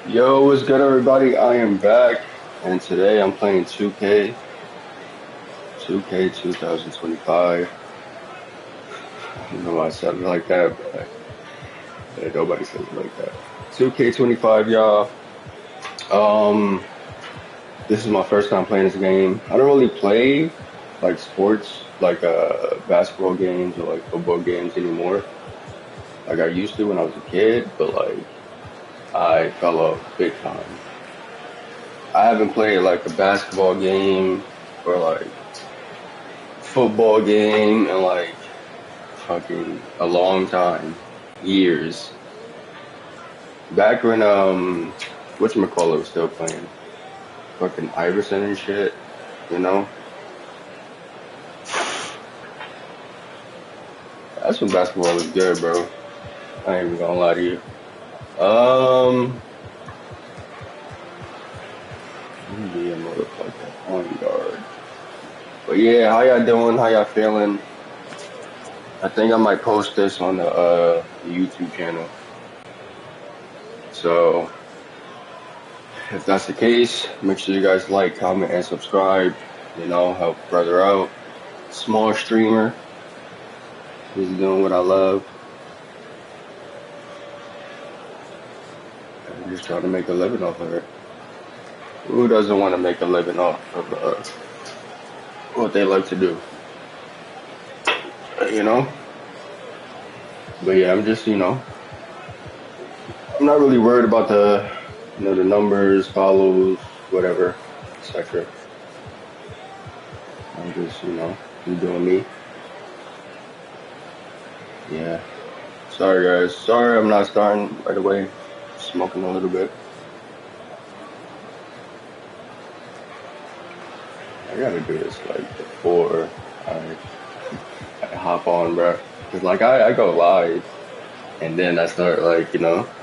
Yo, what's good, everybody? I am back, and today I'm playing 2K 2025. I don't know why I said it like that, but nobody says it like that. 2K25, y'all. This is my first time playing this game. I don't really play like sports, like basketball games or like football games anymore, like I used to when I was a kid. But like I fell off big time. I haven't played like a basketball game or like football game in like fucking a long time, years. Back when whatchamacallit was still playing, fucking Iverson and shit, you know. That's when basketball was good, bro. I ain't even gonna lie to you. Be a motherfucking point guard. But yeah, how y'all doing? How y'all feeling? I think I might post this on the YouTube channel. So if that's the case, make sure you guys like, comment, and subscribe. You know, help brother out. Small streamer. Just doing what I love. I'm just trying to make a living off of it. Who doesn't want to make a living off of what they like to do? You know? But yeah, I'm just, I'm not really worried about the numbers, follows, whatever, etc. I'm just, doing me. Yeah. Sorry, guys. Sorry I'm not starting right away. Smoking a little bit. I gotta do this like before I hop on, bro. Cause like I go live and then I start like, But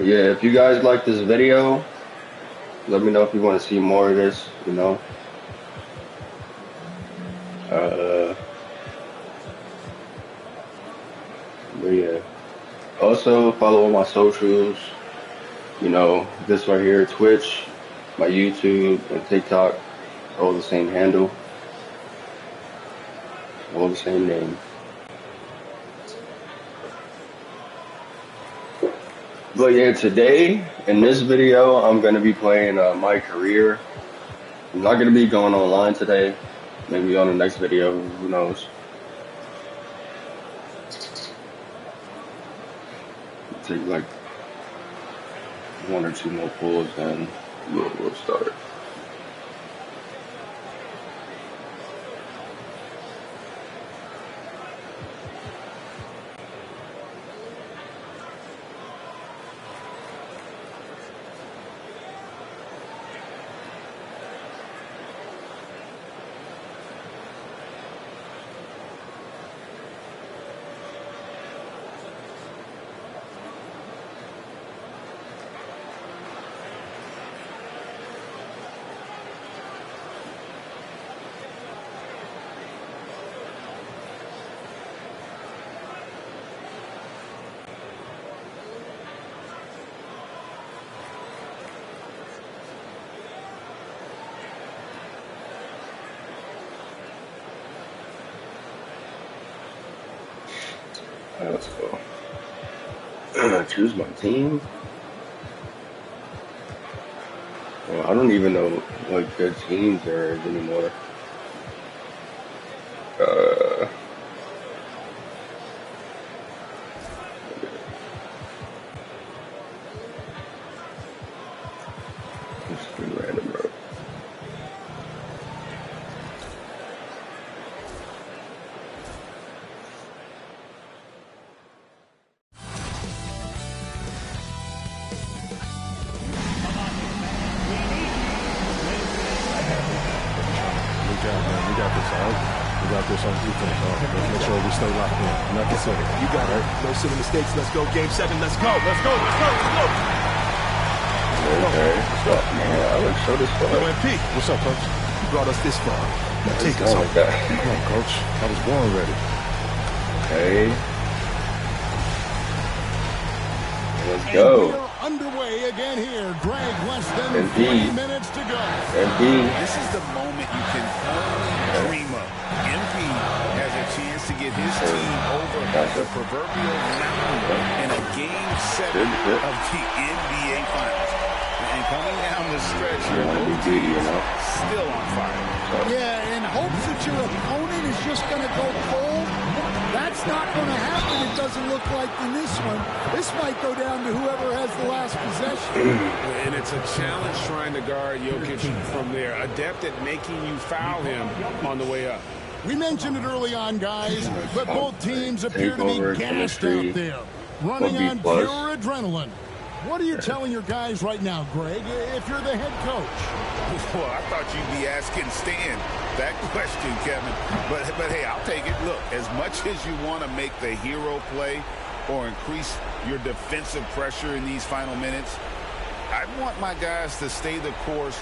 yeah, if you guys like this video, let me know if you want to see more of this, But yeah. Also follow all my socials. This right here, Twitch, my YouTube, and TikTok, all the same handle, all the same name. But yeah, today, in this video, I'm going to be playing my career. I'm not going to be going online today. Maybe on the next video, who knows. Take like 1 or 2 more pulls and we'll start. Alright, let's go. Choose my team. Well, I don't even know what good teams there is anymore. Just be random, bro. We got this, all right? We got this on defense, all right? Let's make sure we stay locked in. Nothing silly. You got it. No silly mistakes. Let's go. Game 7. Let's go. Let's go. Let's go. Let's go. Okay, what's up, man? I look so this far. UMP. What's up, coach? You brought us this far. Take It's us not home. like that. Come on, coach. I was born ready. Okay. Let's And go. we are underway again here. Greg, less than MP. 3 minutes to go. MP. This is the moment you can only dream of. MP has a chance to get his team over the proverbial mountain in a Game 7 of the NBA Finals. And coming down the stretch here, both teams still on fire. Yeah, in hopes that your opponent is just going to go cold. That's not going to happen, it doesn't look like in this one. This might go down to whoever has the last possession. And it's a challenge trying to guard Jokic from there. Adept at making you foul him on the way up. We mentioned it early on, guys, but both teams appear to be gassed out there, running on pure adrenaline. What are you telling your guys right now, Greg, if you're the head coach? Well, I thought you'd be asking Stan that question, Kevin. But hey, I'll take it. Look, as much as you want to make the hero play or increase your defensive pressure in these final minutes, I want my guys to stay the course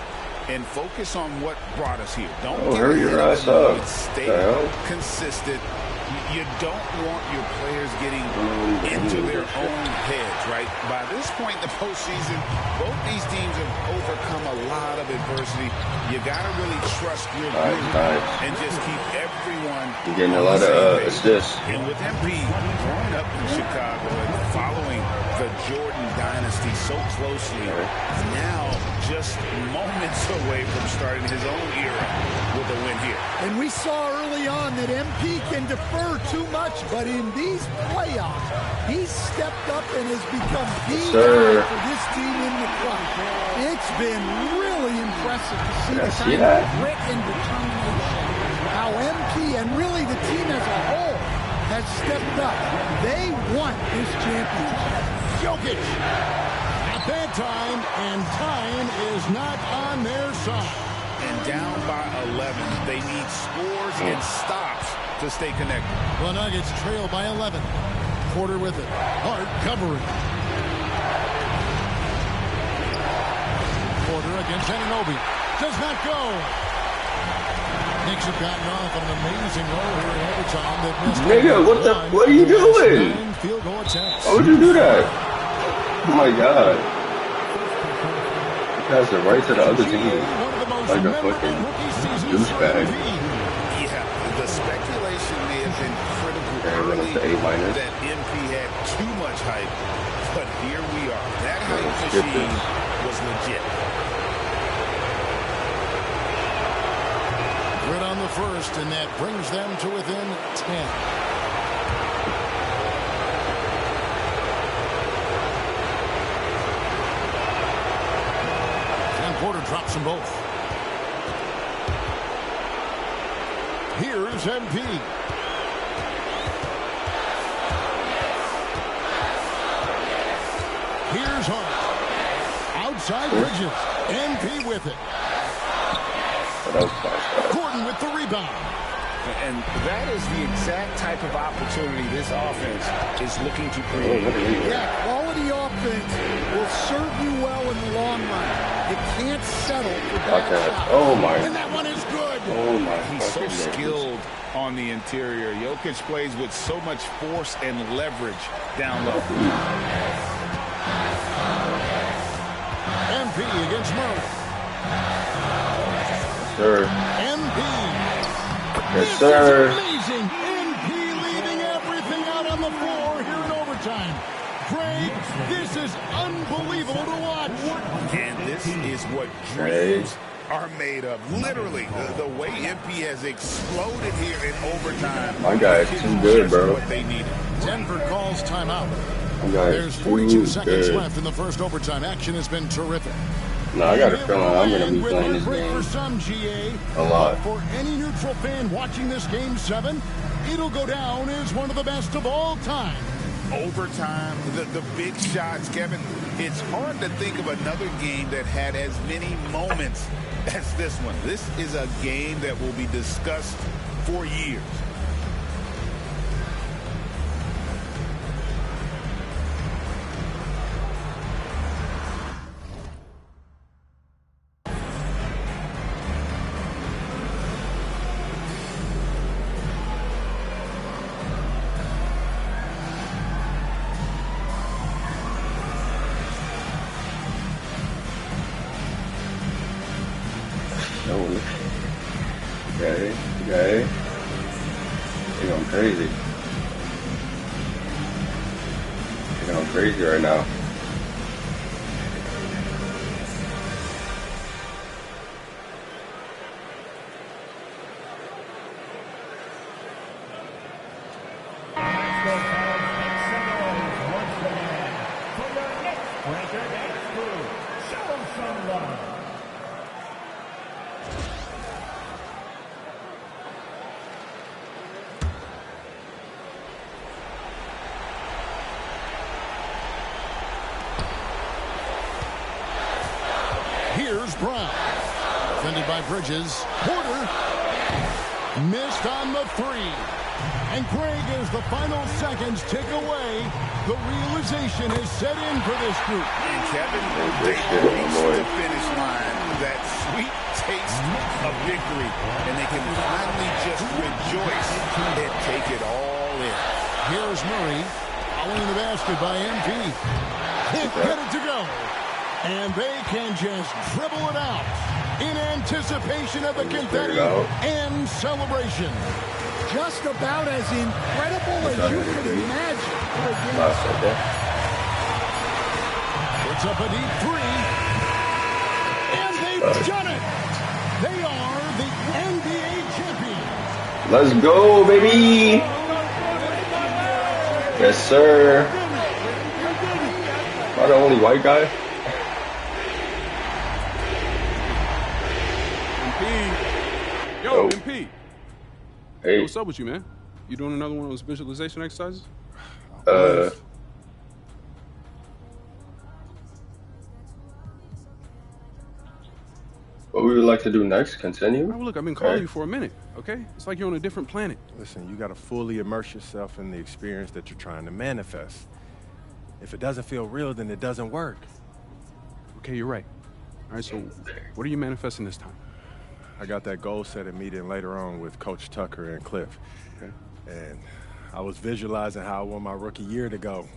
and focus on what brought us here. Don't hurry your ass up. Stay consistent. You don't want your players getting into their own heads, right? By this point in the postseason, both these teams have overcome a lot of adversity. You got to really trust your group and just keep everyone getting a lot of assists. And with MP growing up in Chicago and following the Jordan dynasty so closely, now just moments away from starting his own era with a win here. And we saw early on that MP can defer too much, but in these playoffs, he's stepped up and has become the guy for this team in the clutch. It's been really impressive to see the kind of grit and determination. How MP and really the team as a whole has stepped up. They want this championship. Jokic at that time, and time is not on their side. And down by 11, they need scores and stops to stay connected. The Nuggets trail by 11. Porter with it. Hart covering. Porter against Anunoby. Does not go. Knicks have gotten off on an amazing roll here in overtime. Nigga, what are you doing? Field goal attempts. Why would you do that? Oh my god. You passed it right to the other team. Like a fucking douchebag. Yeah, the speculation may have been critical early that MP had too much hype, but here we are. That hype machine was legit. Grid on the first, and that brings them to within 10. Porter drops them both. Here's MP. Here's Hart. Outside Bridges. MP with it. Gordon with the rebound. And that is the exact type of opportunity this offense is looking to create. Yeah, quality offense will serve you well in the long run. It can't settle for bad shots. Oh my. And that one is good. Oh my. He's so skilled on the interior. Jokic plays with so much force and leverage down low. MP against Murray. Sir. MP. Yes, sir. This is amazing. MP leaving everything out on the floor here in overtime. Greg, this is unbelievable to watch. And this is what dreams are made of. Literally, the way MP has exploded here in overtime. My guy is too good, bro. What they needed. Denver calls timeout. There's 42 seconds left in the first overtime. Action has been terrific. No, I got a feeling I'm going to be playing this game for some, GA, a lot. For any neutral fan watching this Game 7, it'll go down as one of the best of all time. Overtime, the big shots, Kevin. It's hard to think of another game that had as many moments as this one. This is a game that will be discussed for years. going crazy. You're going crazy right now. Here's Brown. Defended by Bridges. Porter missed on the three. And Greg, as the final seconds tick away, the realization has set in for this group. And Kevin, they reached the finish line, that sweet taste of victory, and they can finally just rejoice and take it all in. Here's Murray, following the basket by MP. Can't get it to go. And they can just dribble it out in anticipation of the confetti and celebration. Just about as incredible as you could imagine. Puts up a deep three. And they've done it. They are the NBA champions. Let's go, baby. Yes, sir. Am I the only white guy? Yo, MP. Hey. Yo, what's up with you, man? You doing another one of those visualization exercises? What we would like to do next? Continue? Oh, look, I've been calling you for a minute, okay? It's like you're on a different planet. Listen, you got to fully immerse yourself in the experience that you're trying to manifest. If it doesn't feel real, then it doesn't work. Okay, you're right. All right, so what are you manifesting this time? I got that goal-setting meeting later on with Coach Tucker and Cliff. Okay. And I was visualizing how I want my rookie year to go.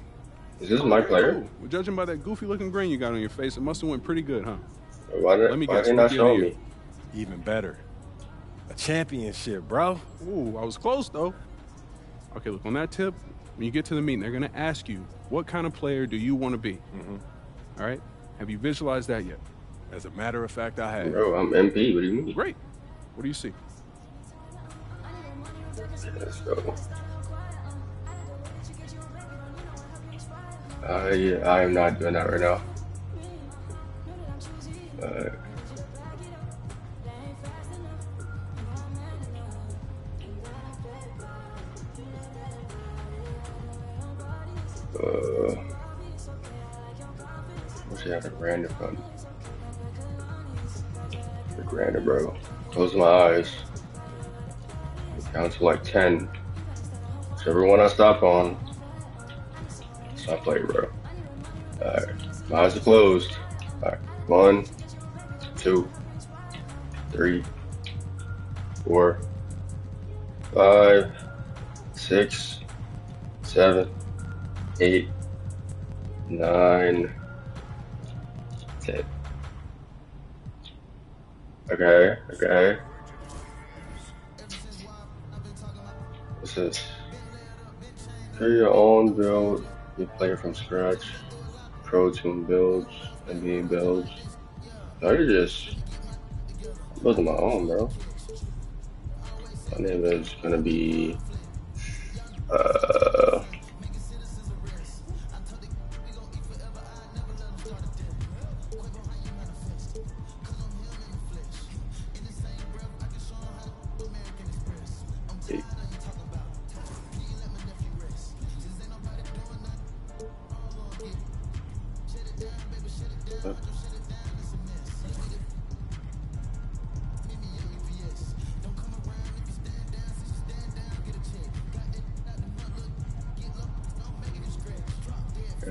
Is this my player? Oh, well, judging by that goofy-looking grin you got on your face, it must have went pretty good, huh? Why didn't I show me? Even better. A championship, bro. Ooh, I was close, though. Okay, look, on that tip, when you get to the meeting, they're going to ask you, what kind of player do you want to be? Mm-hmm. All right? Have you visualized that yet? As a matter of fact, I have. Bro, I'm MP. What do you mean? Great. What do you see? Let's go. I am not doing that right now. Wish I had a random button. Random, bro. Close my eyes. Count to like 10. Whichever one I stop on, stop playing, bro. Alright. My eyes are closed. Alright. 1, 2, 3, 4, 5, 6, 7, 8, 9, 10. Okay. What's this? Create your own build, you player from scratch, pro team builds, NBA builds. I could just build my own, bro. My name is gonna be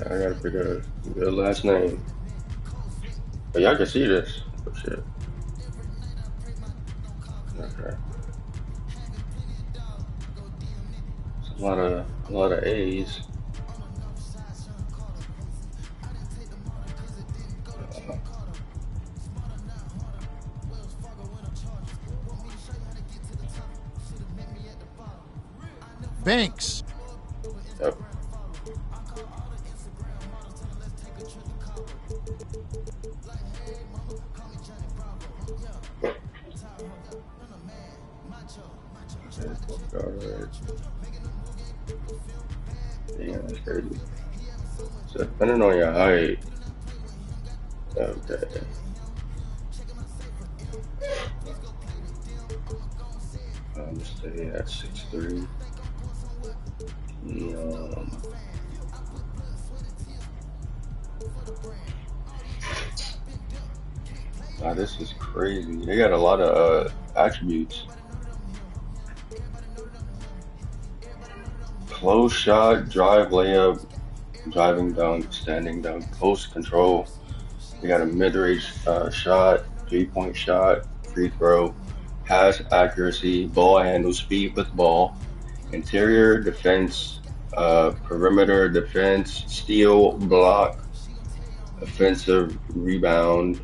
I gotta pick a good last name. But y'all can see this. Oh shit. Okay. It's a lot of A's. Banks. Yep. Damn, that's crazy. So depending on your height, okay. I'm gonna stay at 6'3". Wow, this is crazy. They got a lot of attributes. Close shot, drive, layup, driving dunk, standing dunk, post control. They got a mid-range shot, 3-point shot, free throw, pass accuracy, ball handle, speed with ball, interior defense, perimeter defense, steal, block, defensive rebound.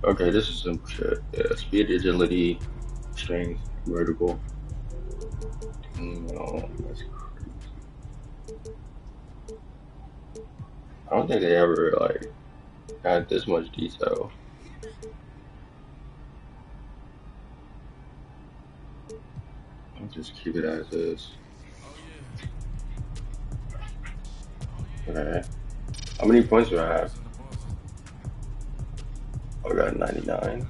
Okay, this is some shit. Yeah, speed, agility, strength, vertical. No, that's crazy. I don't think they ever like had this much detail. I'll just keep it as is. Okay. How many points do I have? I got 99.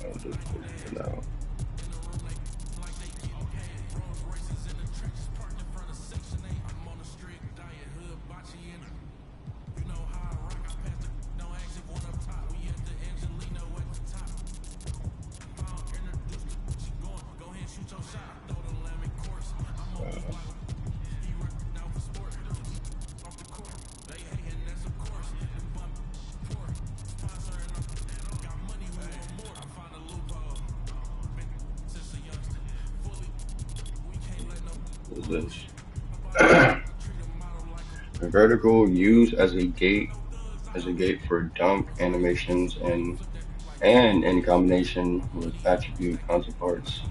I'll just put it out. What is this? Vertical used as a gate for dunk animations and in combination with attribute counterparts,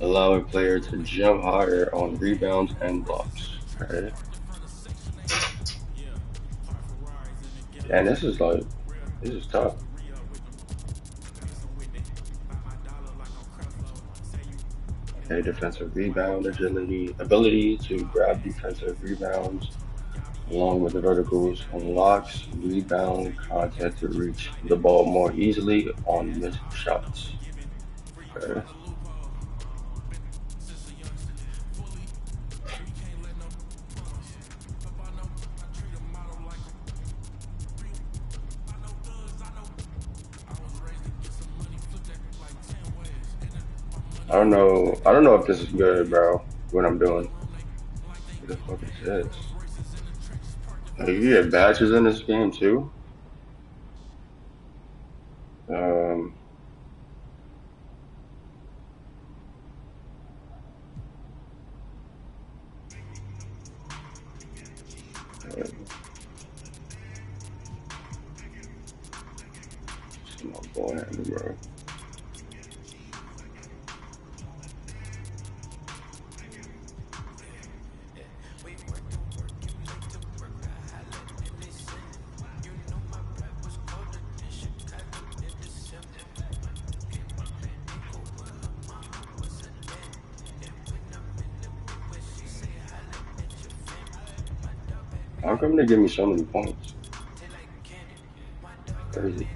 allow a player to jump higher on rebounds and blocks. Okay. And this is tough. Okay, defensive rebound ability to grab defensive rebounds along with the verticals unlocks rebound content to reach the ball more easily on missed shots. Okay. I don't know if this is good, bro. What I'm doing. What the fuck is this? Hey, you get badges in this game too? Um, my boy, bro. How come they give me so many points? Crazy.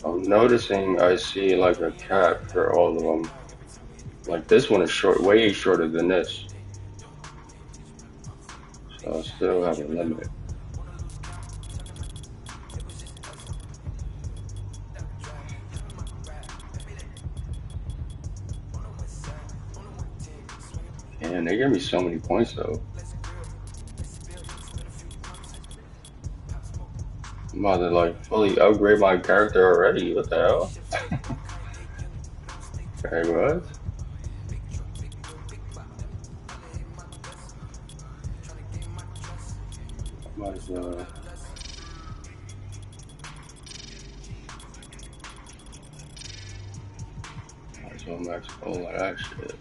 I'm noticing I see like a cap for all of them. Like this one is short, way shorter than this. So I still have a limit. Man, they gave me so many points though. I'm about to like fully upgrade my character already. What the hell? Okay, what? Might as well max all of that shit.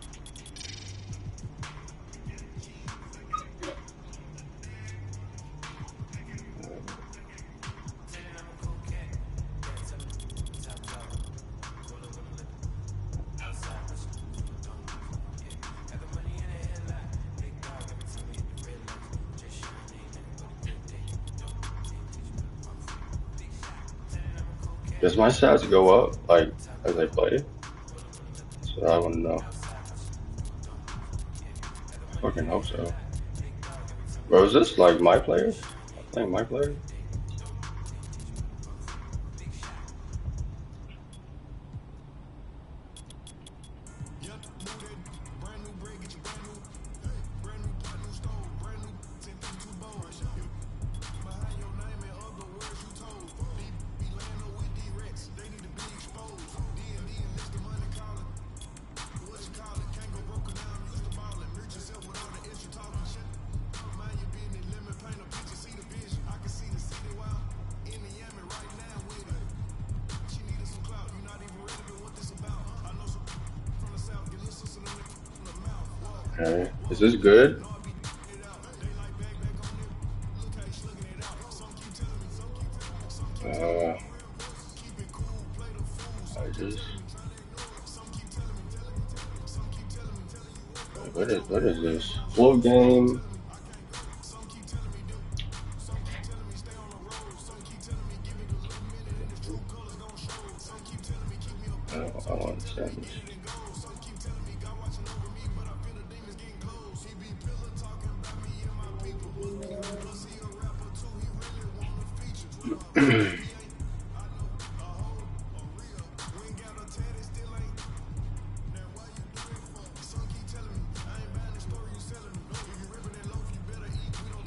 Does my stats go up like as I play? That's what I want to know. I fucking hope so. Bro, is this like my player? I'm playing my player? Okay. Is this good? I just what is this? Flow game. I don't understand this.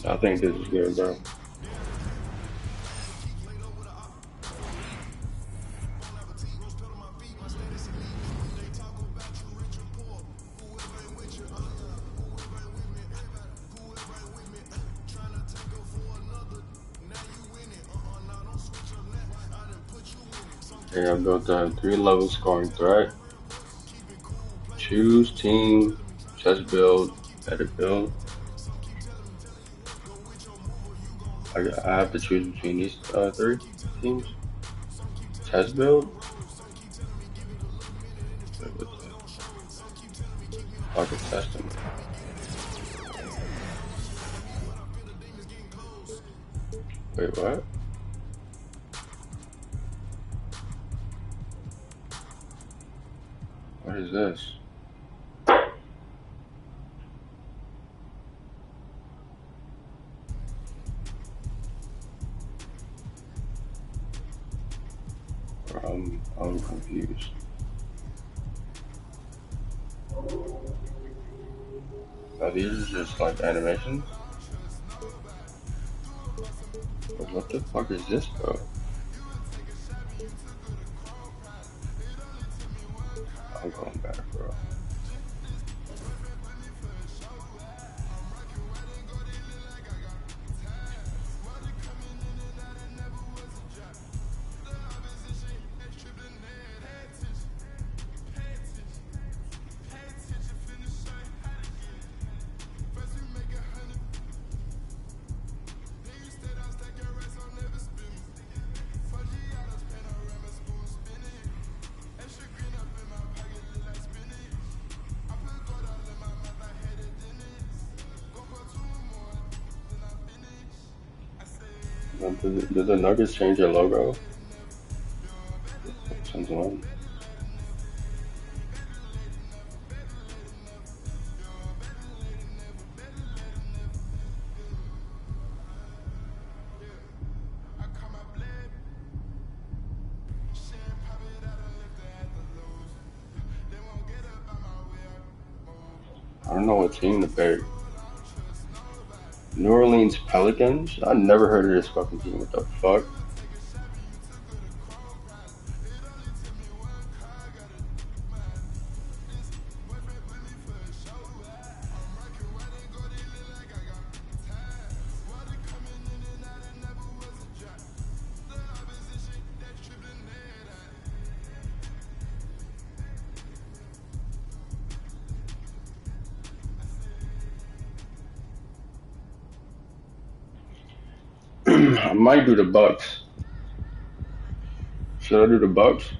I think this is good, bro. Okay, I built a 3-level scoring threat. Choose team, chess build, edit build. I have to choose between these 3 teams. Chess build. I can test them. Wait, what? What is this? I'm confused. Are these just like animations? But what the fuck is this, bro? I'm going back, bro. Did the Nuggets change their logo? Since when? I don't know what team to pick. New Orleans Pelicans? I never heard of this fucking team. What the fuck? I might do the Bucks. Should I do the Bucks?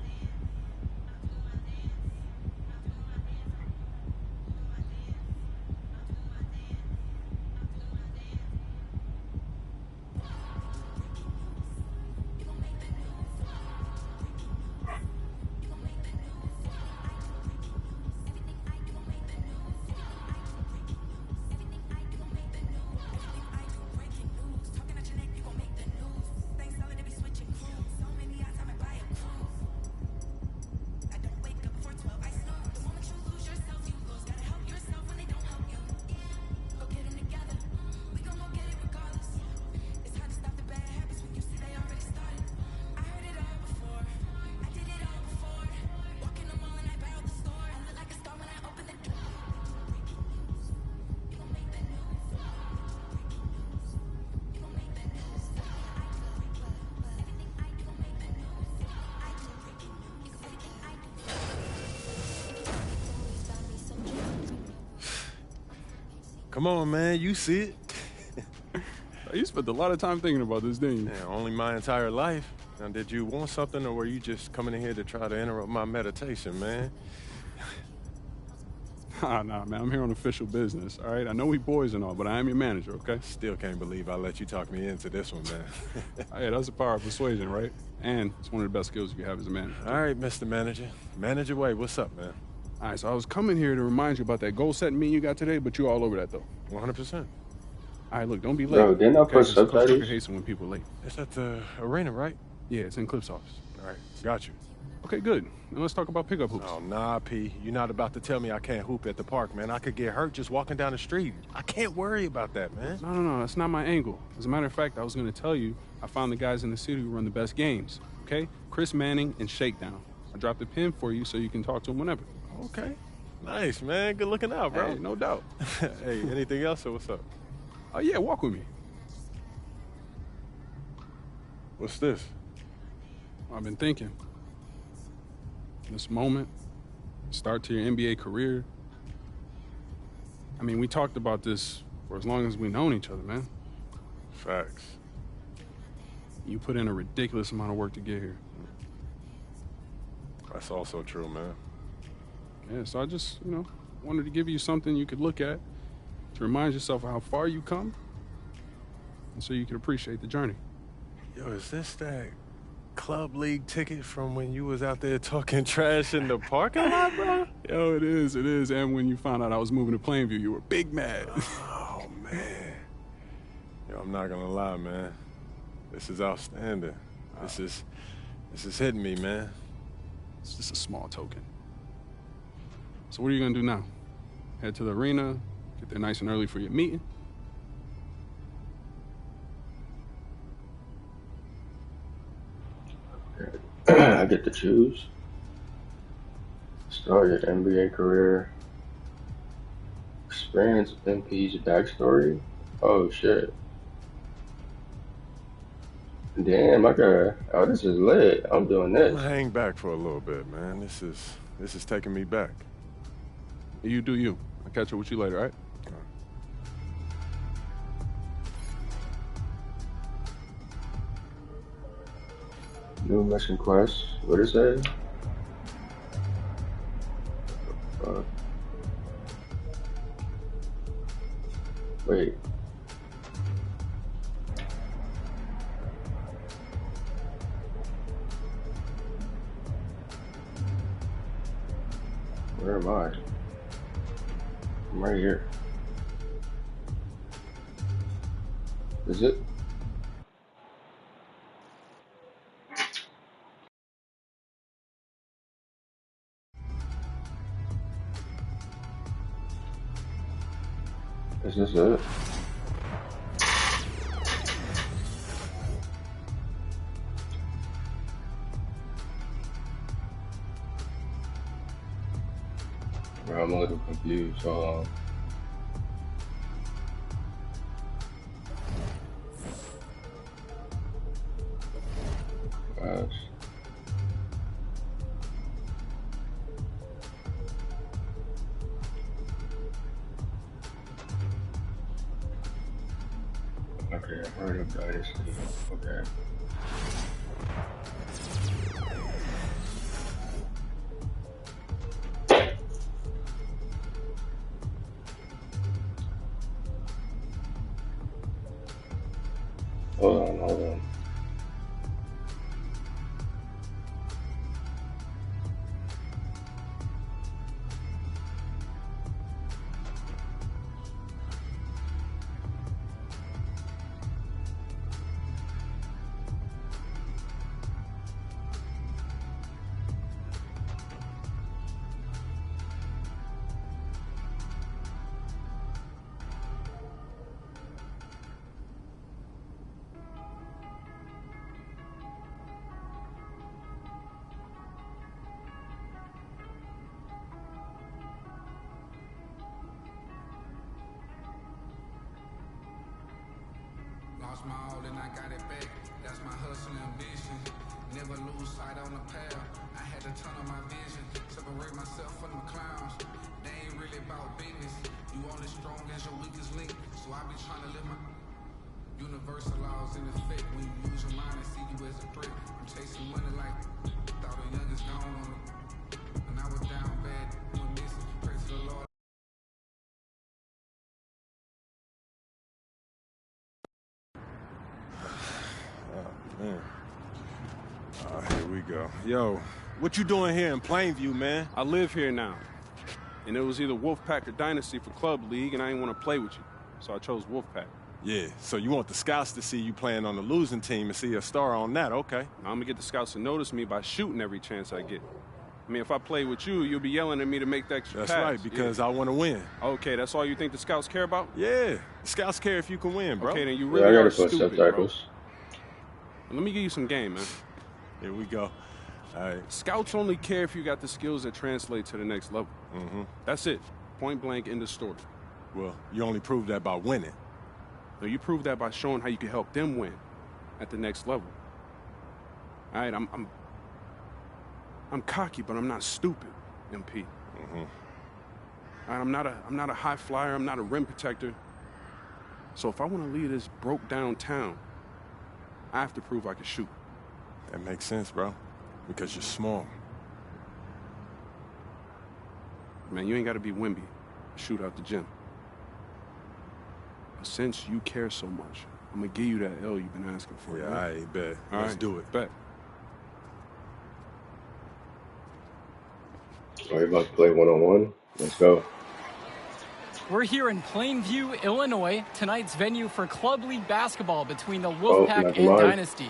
Come on, man. You see it. You spent a lot of time thinking about this, didn't you? Yeah, only my entire life. Now, did you want something, or were you just coming in here to try to interrupt my meditation, man? Nah, man. I'm here on official business, all right? I know we boys and all, but I am your manager, okay? Still can't believe I let you talk me into this one, man. Hey, that's the power of persuasion, right? And it's one of the best skills you have as a manager. All right, Mr. Manager. Manage your way. What's up, man? All right, so I was coming here to remind you about that goal-setting meeting you got today, but you all over that, though. 100%. All right, look, don't be late. Bro, didn't I put Coach Tucker subtitles? hates it when people are late. It's at the arena, right? Yeah, it's in Cliff's office. All right, got you. Okay, good. Now let's talk about pickup hoops. Oh, nah, P. You're not about to tell me I can't hoop at the park, man. I could get hurt just walking down the street. I can't worry about that, man. No, that's not my angle. As a matter of fact, I was going to tell you I found the guys in the city who run the best games, okay? Chris Manning and Shakedown. I dropped the pin for you so you can talk to them whenever. Okay. Nice, man. Good looking out, bro. Hey, no doubt. Hey, anything else or what's up? Oh, yeah, walk with me. What's this? I've been thinking. This moment, start to your NBA career. I mean, we talked about this for as long as we've known each other, man. Facts. You put in a ridiculous amount of work to get here. That's also true, man. Yeah, so I just, wanted to give you something you could look at to remind yourself of how far you come and so you could appreciate the journey. Yo, is this that club league ticket from when you was out there talking trash in the parking lot, bro? Yo, it is. And when you found out I was moving to Plainview, you were big mad. Oh, man. Yo, I'm not gonna lie, man. This is outstanding. This is hitting me, man. It's just a small token. So what are you gonna do now? Head to the arena, get there nice and early for your meeting? I get to choose. Start your NBA career. Experience MP's backstory. Oh shit. Damn, oh, this is lit. I'm doing this. I'm gonna hang back for a little bit, man. This is taking me back. You do you. I'll catch up with you later, all right? New mission quest. What is that? Wait. Where am I? I'm right here. Is it? Is this it? Bro, I'm a little confused. Hold on. Gosh. Okay, I heard of Dynasty. Okay. Hold on. Lost my all and I got it back. That's my hustle ambition. Never lose sight on the path. I had to turn on my vision. Separate myself from the clowns. They ain't really about business. You only strong as your weakest link. So I be trying to live my universal laws in effect. When you use your mind and see you as a threat. I'm chasing money like thought the youngest gone on it. And I was down bad. Went missing. Pray to the Lord. Man. Here we go. Yo, what you doing here in Plainview, man? I live here now. And it was either Wolfpack or Dynasty for Club League, and I didn't want to play with you. So I chose Wolfpack. Yeah, so you want the scouts to see you playing on the losing team and see a star on that, okay. I'm going to get the scouts to notice me by shooting every chance I get. I mean, if I play with you, you'll be yelling at me to make the extra That's pass. right, because I want to win. Okay, that's all you think the scouts care about? Yeah, the scouts care if you can win, bro. Okay, then you Yeah, really I are gotta put stupid, subtitles. bro. Let me give you some game, man. Here we go. All right. Scouts only care if you got the skills that translate to the next level. Mm-hmm. That's it. Point blank, end of story. Well, you only prove that by winning. No, you prove that by showing how you can help them win at the next level. All right, I'm cocky, but I'm not stupid, MP. Mm-hmm. All right, I'm not a high flyer. I'm not a rim protector. So if I want to leave this broke down town, I have to prove I can shoot. That makes sense, bro, because you're small. Man, you ain't got to be Wimby to shoot out the gym. But since you care so much, I'm going to give you that L you've been asking for. Yeah, right? I bet. All Let's right, do it. Bet. Are you about to play one-on-one? Let's go. We're here in Plainview, Illinois, tonight's venue for Club League basketball between the Wolfpack and Dynasty.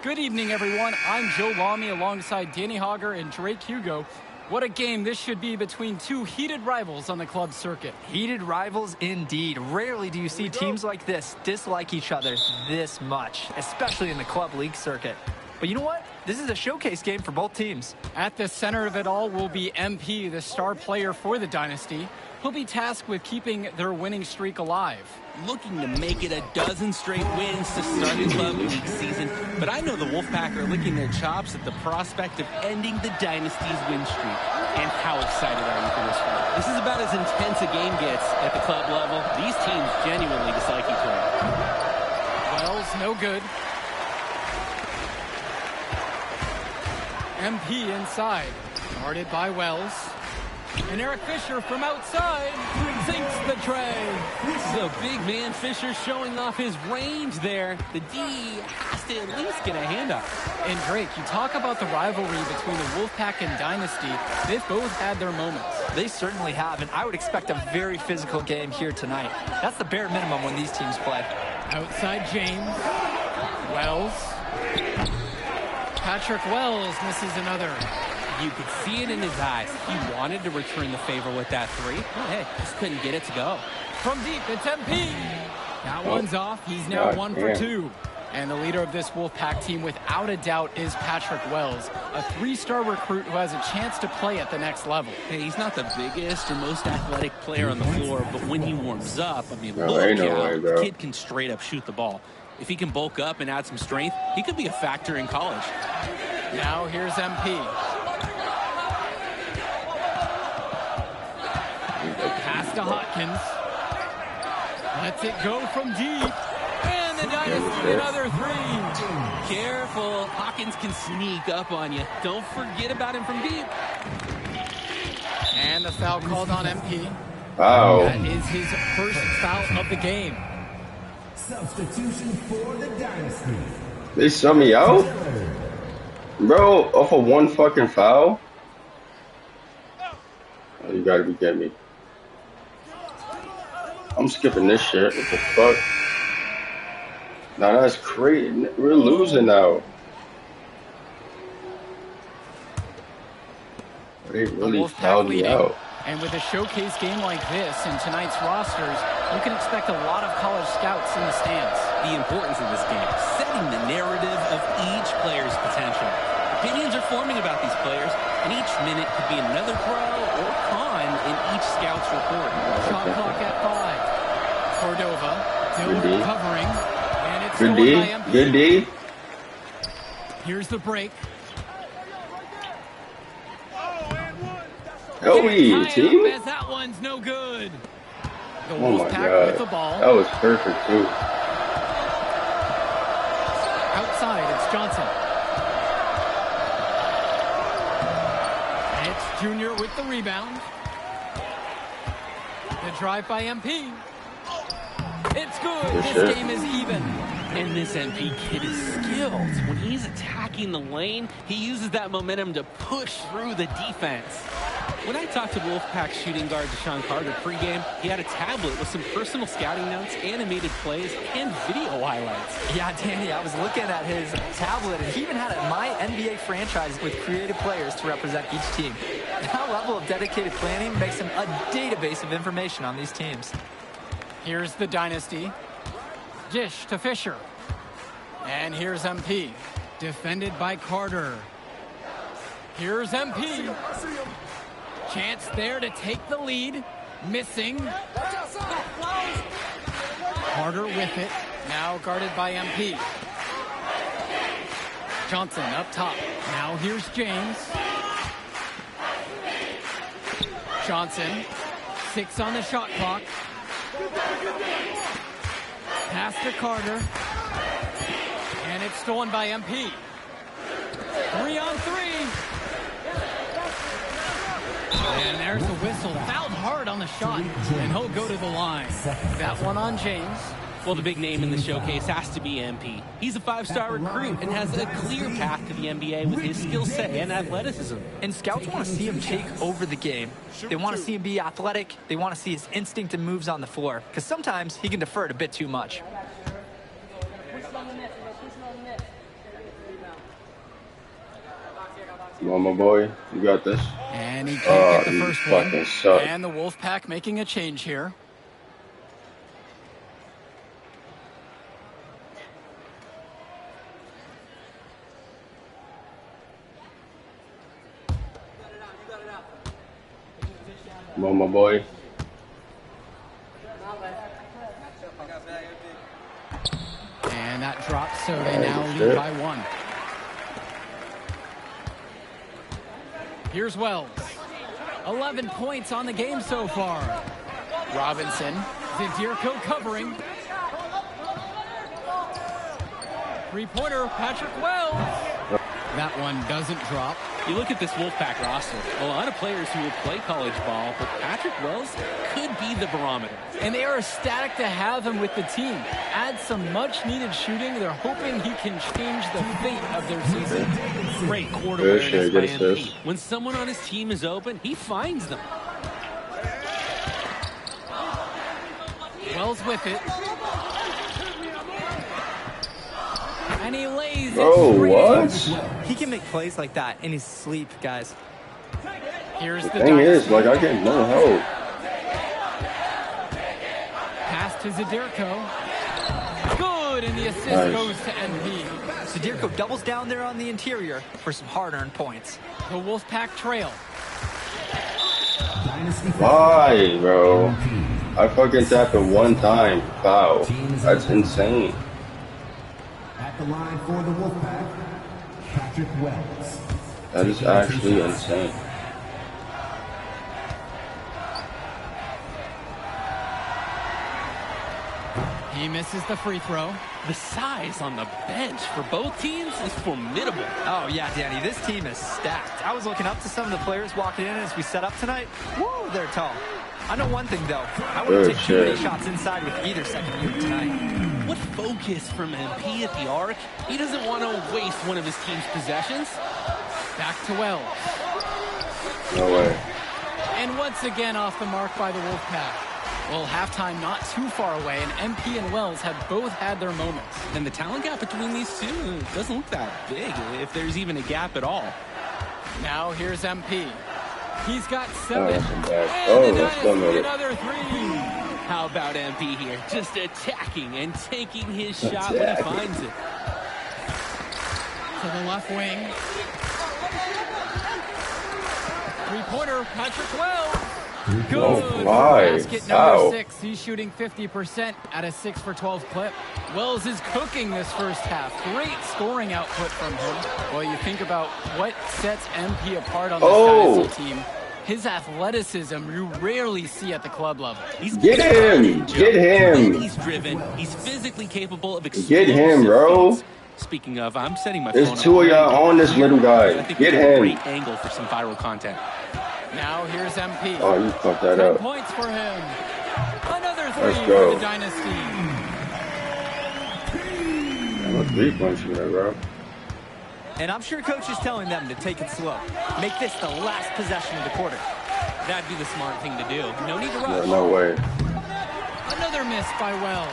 Good evening, everyone. I'm Joe Lamy alongside Danny Hogger and Drake Hugo. What a game this should be between two heated rivals on the club circuit. Heated rivals indeed. Rarely do you see teams like this dislike each other this much, especially in the club league circuit. But you know what? This is a showcase game for both teams. At the center of it all will be MP, the star player for the Dynasty. He'll be tasked with keeping their winning streak alive. Looking to make it a dozen straight wins to start the club league season, but I know the Wolfpack are licking their chops at the prospect of ending the Dynasty's win streak. And how excited are you for this one? This is about as intense a game gets at the club level. These teams genuinely dislike each other. Wells, no good. MP inside, guarded by Wells. And Eric Fisher from outside sinks the tray. The big man Fisher showing off his range there. The D has to at least get a hand up. And Drake, you talk about the rivalry between the Wolfpack and Dynasty. They've both had their moments. They certainly have, and I would expect a very physical game here tonight. That's the bare minimum when these teams play. Outside James. Wells. Patrick Wells misses another. You could see it in his eyes. He wanted to return the favor with that three. Hey, just couldn't get it to go. From deep, it's MP. That one's off. He's now 1 for 2. And the leader of this Wolfpack team, without a doubt, is Patrick Wells, a 3-star recruit who has a chance to play at the next level. Hey, he's not the biggest or most athletic player on the floor, but when he warms up, I mean, look out, the kid can straight up shoot the ball. If he can bulk up and add some strength, he could be a factor in college. Now here's MP. Pass to Hopkins. Lets it go from deep. And the Dynasty another 3. Careful. Hawkins can sneak up on you. Don't forget about him from deep. And the foul called on MP. Wow. That is his first foul of the game. Substitution for the Dynasty. They sub me out? Bro, off of one fucking foul? Oh, you gotta be kidding me. I'm skipping this shit. What the fuck? Nah, that's crazy. We're losing now. They really fouled me out. And with a showcase game like this in tonight's rosters, you can expect a lot of college scouts in the stands. The importance of this game, setting the narrative of each player's potential. Opinions are forming about these players, and each minute could be another pro or con in each scout's report. Shot clock at 5. Cordova, Dillard covering, and it's stolen by MP. Good D. Here's the break. Joey, team? As that one's no good. The Oh my Wolfpack God. with the ball. That was perfect too. Outside, it's Johnson. It's Junior with the rebound. The drive by MP. It's good. This game is even. And this MP kid is skilled. When he's attacking the lane, he uses that momentum to push through the defense. When I talked to Wolfpack shooting guard Deshaun Carter pregame, he had a tablet with some personal scouting notes, animated plays, and video highlights. Yeah, Danny, I was looking at his tablet, and he even had a My NBA franchise with creative players to represent each team. That level of dedicated planning makes him a database of information on these teams. Here's the Dynasty. Dish to Fisher. And here's MP. Defended by Carter. Here's MP. Chance there to take the lead. Missing. Carter with it. Now guarded by MP. Johnson up top. Now here's James. Johnson. 6 on the shot clock. Pass to Carter. And it's stolen by MP. 3 on 3. And there's the whistle. Fouled hard on the shot. And he'll go to the line. That one on James. Well, the big name in the showcase has to be MP. He's a 5-star recruit and has a clear path to the NBA with his skill set and athleticism. And scouts want to see him take over the game. They want to see him be athletic. They want to see his instinct and moves on the floor. Because sometimes he can defer it a bit too much. Come on, my boy. You got this. And he can't get the first one. Suck. And the Wolfpack making a change here. Come on, my boy. And that drops, so they now lead by 1. Here's Wells. 11 points on the game so far. Robinson. Zindirko covering. 3-pointer, Patrick Wells. That one doesn't drop. You look at this Wolfpack roster, a lot of players who will play college ball, but Patrick Wells could be the barometer. And they are ecstatic to have him with the team. Add some much-needed shooting. They're hoping he can change the fate of their season. Great court awareness by MP. When someone on his team is open, he finds them. Wells with it. And he lays it. Oh, what? He can make plays like that in his sleep, guys. Here's the thing is, like, I get no help. to Zadirko. Good, and the assist goes to MP. Zadirko doubles down there on the interior for some hard-earned points. The Wolfpack trail. Why, bro? I fucking tapped it one time. Foul. That's insane. At the line for the Wolfpack, Patrick Wells. That is actually insane. He misses the free throw. The size on the bench for both teams is formidable. Oh, yeah, Danny, this team is stacked. I was looking up to some of the players walking in as we set up tonight. Woo, they're tall. I know one thing, though. I wouldn't take too many shots inside with either second unit tonight. What focus from MP at the arc. He doesn't want to waste one of his team's possessions. Back to Wells. No way. And once again off the mark by the Wolfpack. Well, halftime not too far away, and MP and Wells have both had their moments. And the talent gap between these two doesn't look that big, if there's even a gap at all. Now here's MP. He's got 7. And another 3. How about MP here? Just attacking and taking his shot when he finds it. To the left wing. Three-pointer, Patrick Wells. Good. Basket number 6. He's shooting 50% at a 6 for 12 clip. Wells is cooking this first half. Great scoring output from him. Well, you think about what sets MP apart on this dynasty team. His athleticism you rarely see at the club level. Get him! Get him! He's driven. He's physically capable of Get him, bro. Speaking of, I'm setting my phone up. There's 2 of y'all on this little guy. Get him. Great angle for some viral content. Now here's MP. Oh, you fucked that 10 up. points for him. Another 3 Let's for go. the dynasty. I'm a 3-point shooter, bro. And I'm sure coach is telling them to take it slow. Make this the last possession of the quarter. That'd be the smart thing to do. No need to rush. Yeah, no way. Another miss by Wells.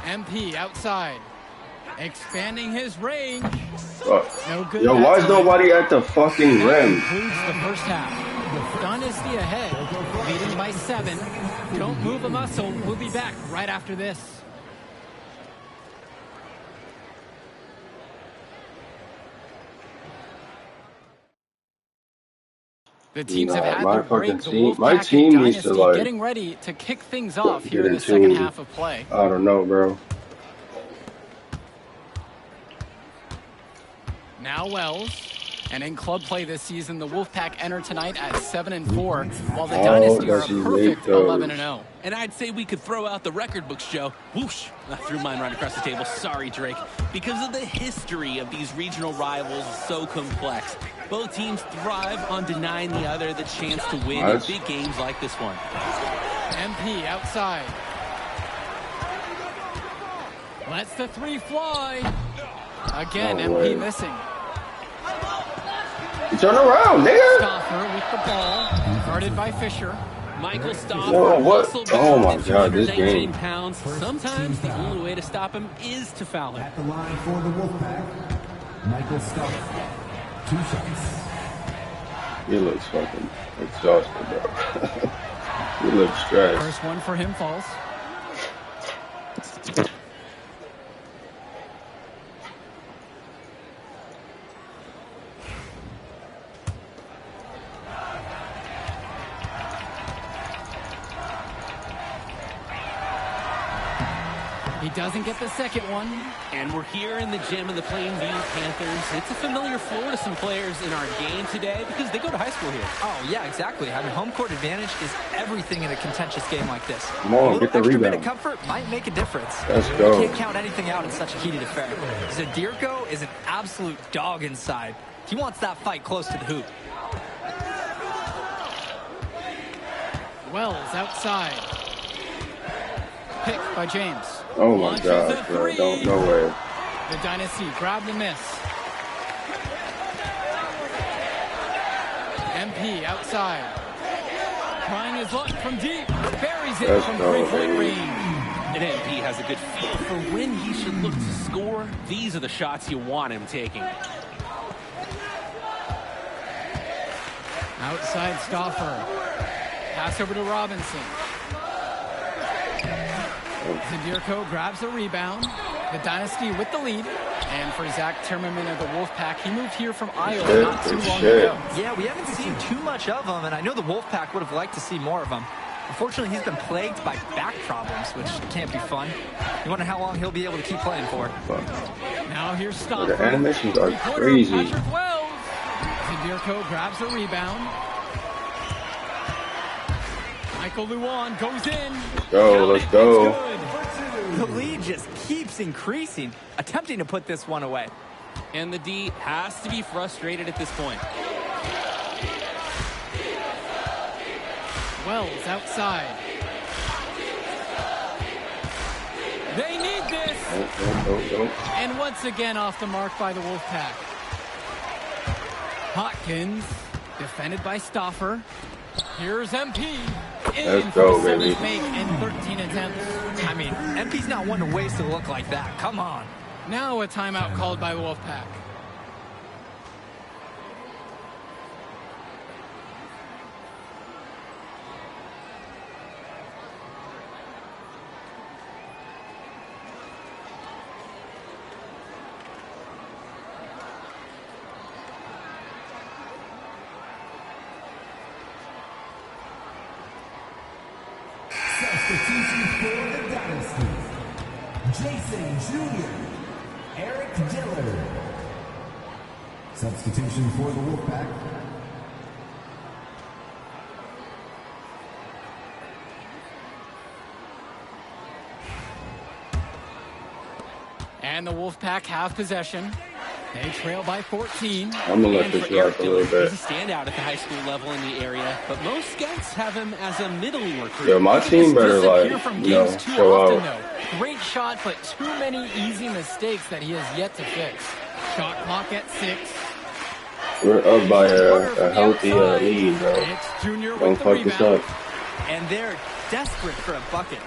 MP outside. Expanding his range. No good. Yo, why is nobody at the fucking rim? Concludes the first half. Dynasty ahead, leading by 7. Don't move a muscle. We'll be back right after this. The teams have had their break. The Wolfpack and Dynasty getting ready to kick things off here in the second half of play. I don't know, bro. Now Wells, and in club play this season, the Wolfpack enter tonight at 7-4, while the Dynasty are a perfect 11-0. And I'd say we could throw out the record books, Joe. Whoosh! I threw mine right across the table. Sorry, Drake. Because of the history of these regional rivals is so complex. Both teams thrive on denying the other the chance to win in big games like this one. MP outside. Lets the 3 fly. Again, MP missing. Turn around, nigga. Stauffer with the ball, guarded by Fisher. Michael Stauffer. Yo, what? Oh my God, this game. Pounds. Sometimes the only way to stop him is to foul him. At the line for the Wolfpack, Michael Stauffer. 2 shots. He looks fucking exhausted, bro. He looks stressed. First one for him falls. He doesn't get the second one. And we're here in the gym of the Plainview Panthers. It's a familiar floor to some players in our game today because they go to high school here. Oh, yeah, exactly. Having home court advantage is everything in a contentious game like this. Come on, get the extra rebound. bit of comfort might make a difference. Let's go. You can't count anything out in such a heated affair. Zadirko is an absolute dog inside. He wants that fight close to the hoop. Wells outside. Pick by James. Oh my God, bro. Don't, no way. The Dynasty grab the miss. MP outside. Trying his luck from deep. Buries it from 3-point range. And MP has a good feel for when he should look to score. These are the shots you want him taking. Outside Stauffer. Pass over to Robinson. Zadirko grabs the rebound. The Dynasty with the lead. And for Zach Timmerman of the Wolfpack, he moved here from Iowa not too long ago. Yeah, we haven't seen too much of him, and I know the Wolfpack would have liked to see more of him. Unfortunately, he's been plagued by back problems, which can't be fun. You wonder how long he'll be able to keep playing for. Now here's Stockford. The animations are crazy. Zadirko grabs the rebound. Michael Luan goes in. Let's go. The lead just keeps increasing, attempting to put this one away. And the D has to be frustrated at this point. Wells outside. They need this. And once again off the mark by the Wolfpack. Hopkins, defended by Stoffer. Here's MP. Let's go, baby. Make in 13 attempts. I mean, MP's not one to waste a look like that. Come on. Now a timeout called by the Wolfpack. Substitution for the Dynasty. Jason Jr. Eric Dillard. Substitution for the Wolfpack. And the Wolfpack have possession. They trail by 14. I'm going to let this rock a little bit. He's a standout at the high school level in the area, but most scouts have him as a middling recruit. Yeah, my team better, like, show out. Great shot, but too many easy mistakes that he has yet to fix. Shot clock at 6. We're up by a healthy lead, bro. It's Junior Don't with the fuck this rebound. up. And they're desperate for a bucket.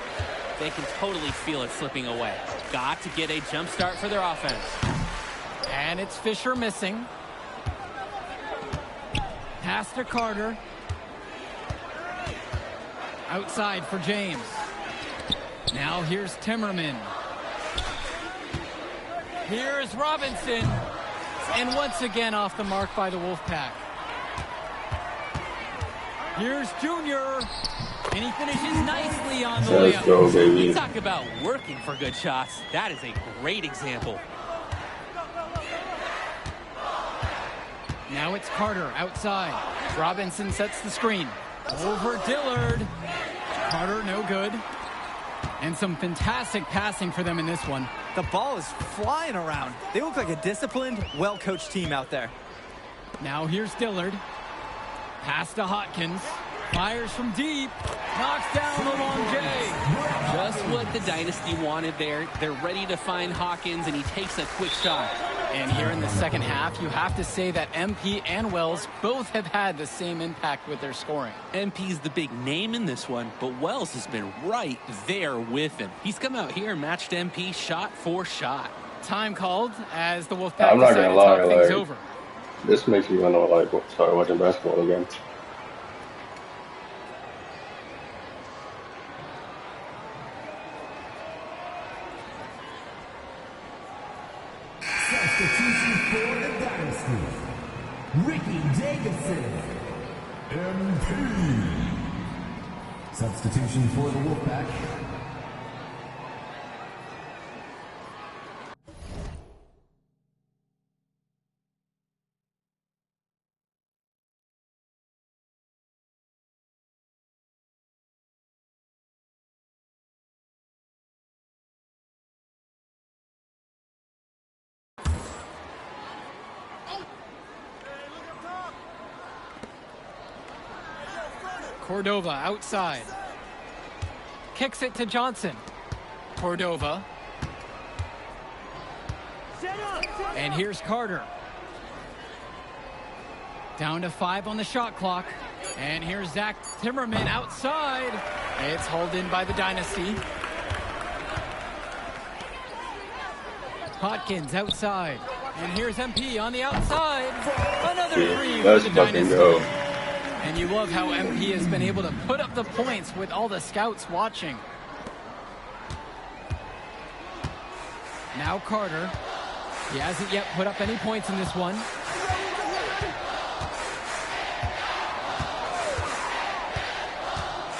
They can totally feel it slipping away. Got to get a jump start for their offense. And it's Fisher missing. Pass to Carter. Outside for James. Now here's Timmerman. Here's Robinson. And once again off the mark by the Wolfpack. Here's Junior. And he finishes nicely on the layup. Let's go, baby. You talk about working for good shots. That is a great example. Now it's Carter outside. Robinson sets the screen. Over Dillard. Carter no good. And some fantastic passing for them in this one. The ball is flying around. They look like a disciplined, well-coached team out there. Now here's Dillard. Pass to Hopkins. Fires from deep. Knocks down the long J. Just what the Dynasty wanted there. They're ready to find Hawkins, and he takes a quick shot. And here in the second half, you have to say that MP and Wells both have had the same impact with their scoring. MP's the big name in this one, but Wells has been right there with him. He's come out here and matched MP shot for shot. Time called as the Wolfpack I'm not decide gonna to lie, talk things like, over. this makes me want to like start watching basketball again. Substitution for the Dynasty. Ricky Davison. MP. Substitution for the Wolfpack. Cordova outside. Kicks it to Johnson. Cordova. And here's Carter. Down to 5 on the shot clock. And here's Zach Timmerman outside. It's hauled in by the Dynasty. Hopkins outside. And here's MP on the outside. Another three for Let's the fucking Dynasty. go. And you love how MP has been able to put up the points with all the scouts watching. Now Carter. He hasn't yet put up any points in this one.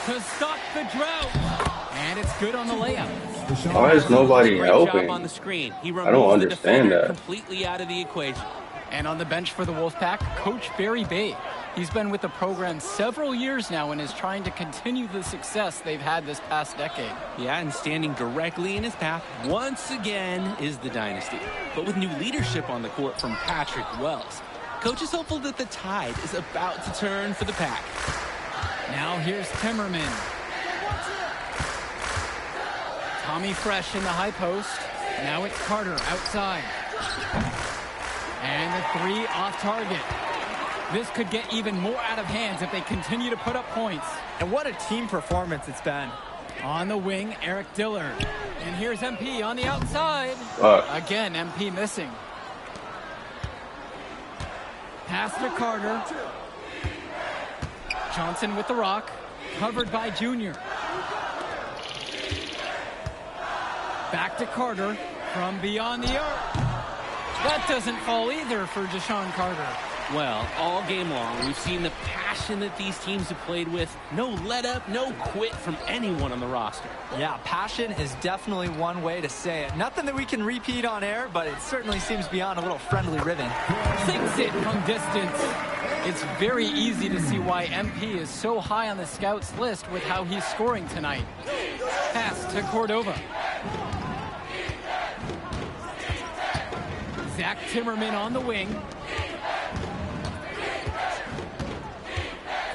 To stop the drought. And it's good on the layup. Why is nobody helping? On the screen. He I don't understand that. Completely out of the equation. And on the bench for the Wolfpack, Coach Barry Bay. He's been with the program several years now and is trying to continue the success they've had this past decade. Yeah, and standing directly in his path once again is the Dynasty. But with new leadership on the court from Patrick Wells, Coach is hopeful that the tide is about to turn for the Pack. Now here's Timmerman. Tommy Fresh in the high post. Now it's Carter outside. And the three off target. This could get even more out of hands if they continue to put up points. And what a team performance it's been. On the wing, Eric Dillard. And here's MP on the outside. Again, MP missing. Pass to Carter. Johnson with the rock. Covered by Junior. Back to Carter from beyond the arc. That doesn't fall either for Deshaun Carter. Well, all game long, we've seen the passion that these teams have played with. No let up, no quit from anyone on the roster. Yeah, passion is definitely one way to say it. Nothing that we can repeat on air, but it certainly seems beyond a little friendly ribbon. Sinks it from distance. It's very easy to see why MP is so high on the scouts list with how he's scoring tonight. Pass to Cordova. Zach Timmerman on the wing.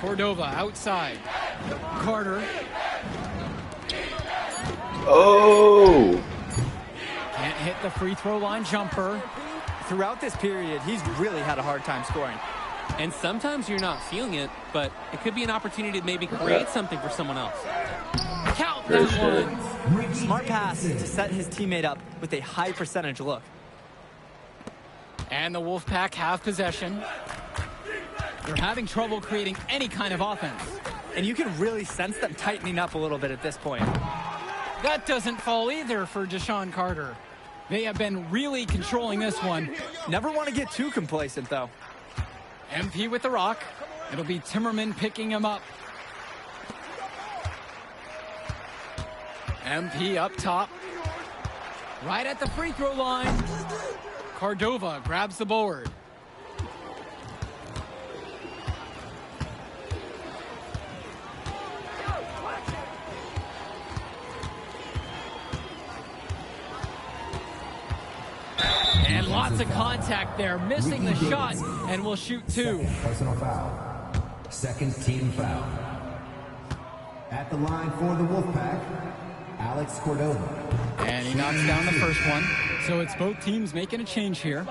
Cordova outside. Carter. Oh! Can't hit the free throw line jumper. Throughout this period, he's really had a hard time scoring. And sometimes you're not feeling it, but it could be an opportunity to maybe create something for someone else. Count that one. Smart pass to set his teammate up with a high percentage look. And the Wolfpack have possession. They're having trouble creating any kind of offense. And you can really sense them tightening up a little bit at this point. That doesn't fall either for Deshaun Carter. They have been really controlling this one. Never want to get too complacent, though. MP with the rock. It'll be Timmerman picking him up. MP up top. Right at the free throw line. Cordova grabs the board. And lots of contact there, missing the shot, and will shoot two. Personal foul. Second team foul. At the line for the Wolfpack, Alex Cordova. And he knocks down the first one. So it's both teams making a change here.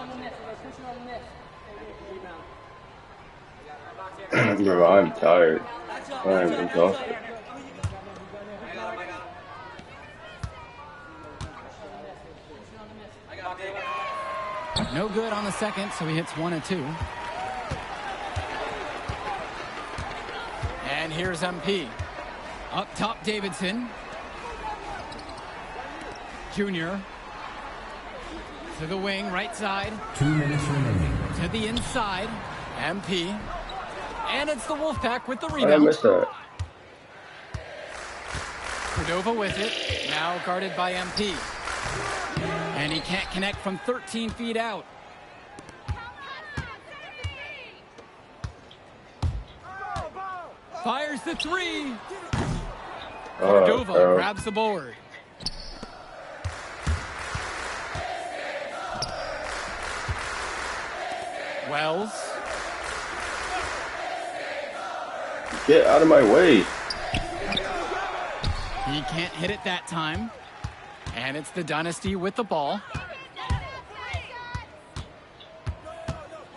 Bro, I'm tired. I'm exhausted. No good on the second, so he hits 1 and 2. And here's MP. Up top, Davidson. Junior. To the wing, right side. 2 minutes remaining. To the inside. MP. And it's the Wolfpack with the I rebound. missed that. Cordova with it. Now guarded by MP. And he can't connect from 13 feet out. Fires the three. Cordova grabs the board. Wells. Get out of my way. He can't hit it that time. And it's the Dynasty with the ball.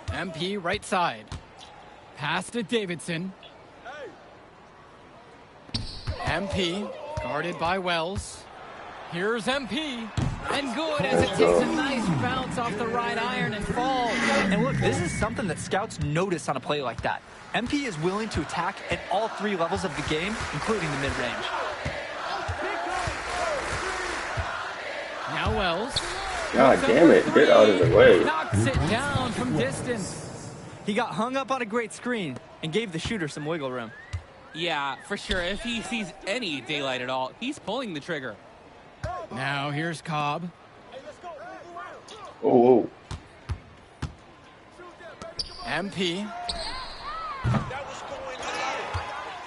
MP right side. Pass to Davidson. MP guarded by Wells. Here's MP. And good as it takes a nice bounce Hits off the right iron and falls. And look, this is something that scouts notice on a play like that. MP is willing to attack at all 3 levels of the game, including the mid-range. Now Wells. God damn it, get out of the way. Knocks it down from distance. He got hung up on a great screen and gave the shooter some wiggle room. Yeah, for sure. If he sees any daylight at all, he's pulling the trigger. Now here's Cobb. Oh, MP.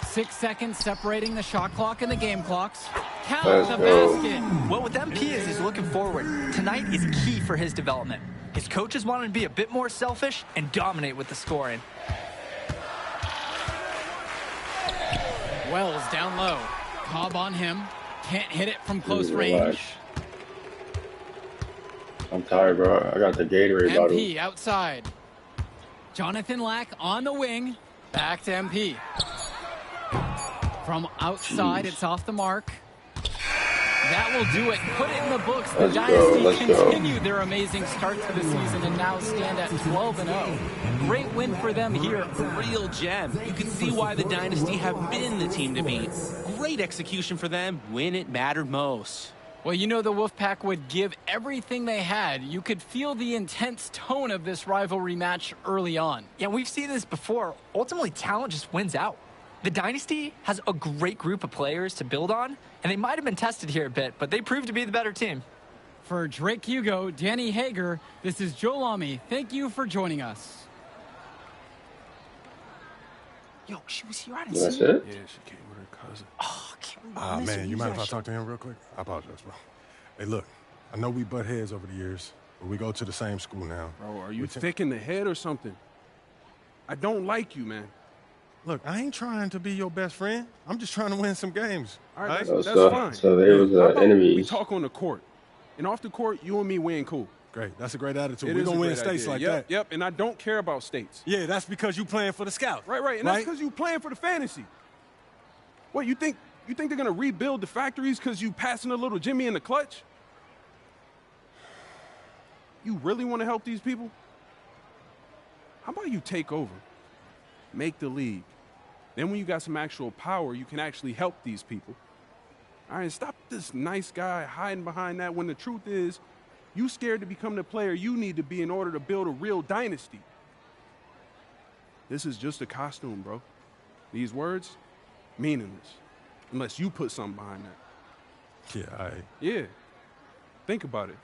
6 seconds separating the shot clock and the game clocks. Count the basket. What with MP is he's looking forward. Tonight is key for his development. His coaches want him to be a bit more selfish and dominate with the scoring. Wells down low. Cobb on him. Can't hit it from close range. I'm tired, bro. I got the Gatorade bottle. MP outside. Jonathan Lack on the wing. Back to MP. From outside, it's off the mark. That will do it. Put it in the books. The Dynasty continued their amazing start to the season and now stand at 12-0. Great win for them here. A real gem. You can see why the Dynasty have been the team to beat. Great execution for them when it mattered most. Well, you know the Wolfpack would give everything they had. You could feel the intense tone of this rivalry match early on. Yeah, we've seen this before. Ultimately, talent just wins out. The Dynasty has a great group of players to build on, and they might have been tested here a bit, but they proved to be the better team. For Drake Hugo, Danny Hager, this is Joe Lamy. Thank you for joining us. Yo, she was here. I didn't see her. Yeah, she came with her cousin. Oh, I can't man, you mind if I talk to him real quick? I apologize, bro. Hey, look, I know we butt heads over the years, but we go to the same school now. Bro, are you thick in the head or something? I don't like you, man. Look, I ain't trying to be your best friend. I'm just trying to win some games. All right, right? that's fine. So they was enemies. We talk on the court. And off the court, you and me win cool. Great. That's a great attitude. We're going to win states like that. Yep, and I don't care about states. Yeah, that's because you playing for the Scouts. Right. And that's because you playing for the fantasy. What, you think they're going to rebuild the factories because you passing a little Jimmy in the clutch? You really want to help these people? How about you take over? Make the league. Then when you got some actual power, you can actually help these people. All right, stop this nice guy hiding behind that when the truth is you scared to become the player you need to be in order to build a real dynasty. This is just a costume, bro. These words, meaningless, unless you put something behind that. Yeah. Think about it.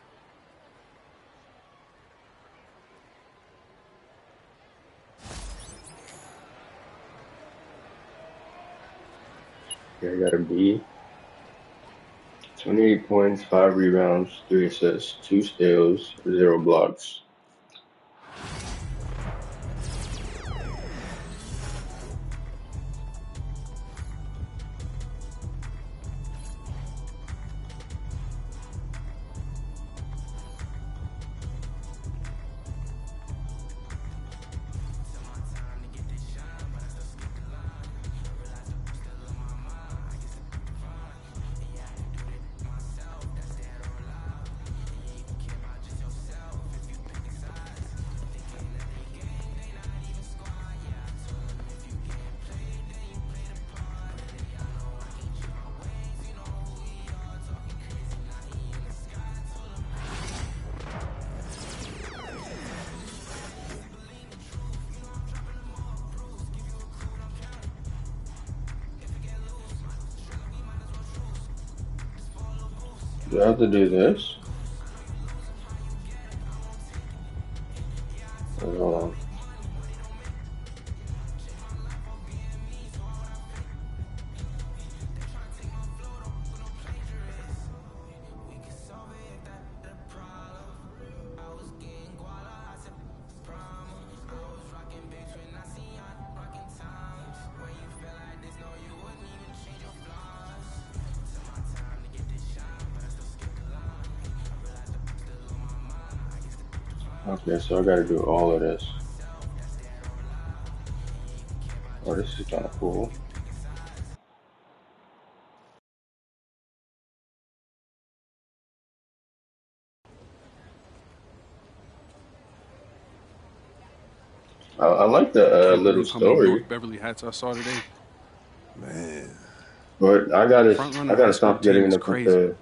Yeah, I got a B. 28 points, 5 rebounds, 3 assists, 2 steals, 0 blocks. Do I have to do this? Hold on. Okay, so I gotta do all of this. Oh, this is kind of cool. I like the Can't little believe how many story, North Beverly hats I saw today. Man. but Front runner I high gotta school stop getting team in is crazy. the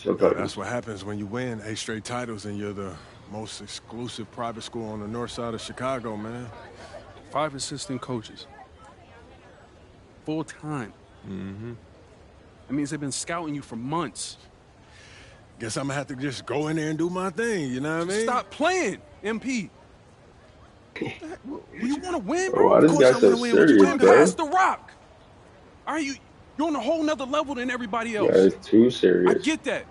Yo, that's cutters. what happens when you win 8 straight titles and you're the most exclusive private school on the north side of Chicago, man. 5 assistant coaches. Full time. Mm-hmm. That means they've been scouting you for months. Guess I'm gonna have to just go in there and do my thing, you know what I mean? Stop playing, MP. You want to win, Bro, bro? why Of this course guy I want so to win. What you serious, doing? bro? Pass the rock. All right, you're on a whole nother level than everybody Yeah, else. it's too I serious. get that.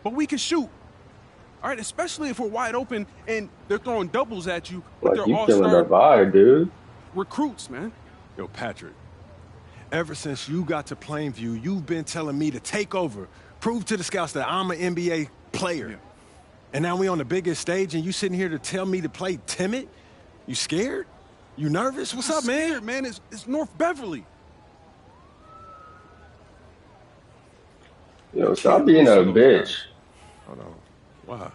But we can shoot. All right, especially if we're wide open and they're throwing doubles at you with Like, their you killing the all-star vibe, dude. recruits, man. Yo, Patrick, ever since you got to Plainview, you've been telling me to take over, prove to the scouts that I'm an NBA player. Yeah. And now we on the biggest stage and you sitting here to tell me to play timid? You scared? You nervous? What's up, man? Scared, man. It's North Beverly. Yo, stop being a bitch. Hold on. Why?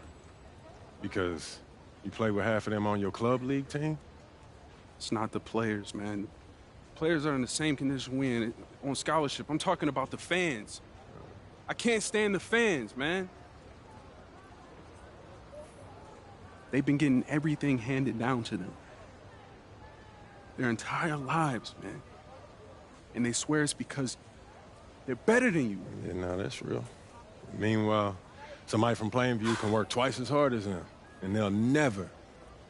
Because you play with half of them on your club league team? It's not the players, man. Players are in the same condition we in on scholarship. I'm talking about the fans. I can't stand the fans, man. They've been getting everything handed down to them their entire lives, man. And they swear it's because they're better than you. Yeah, no, that's real. Meanwhile, somebody from Plainview can work twice as hard as them, and they'll never,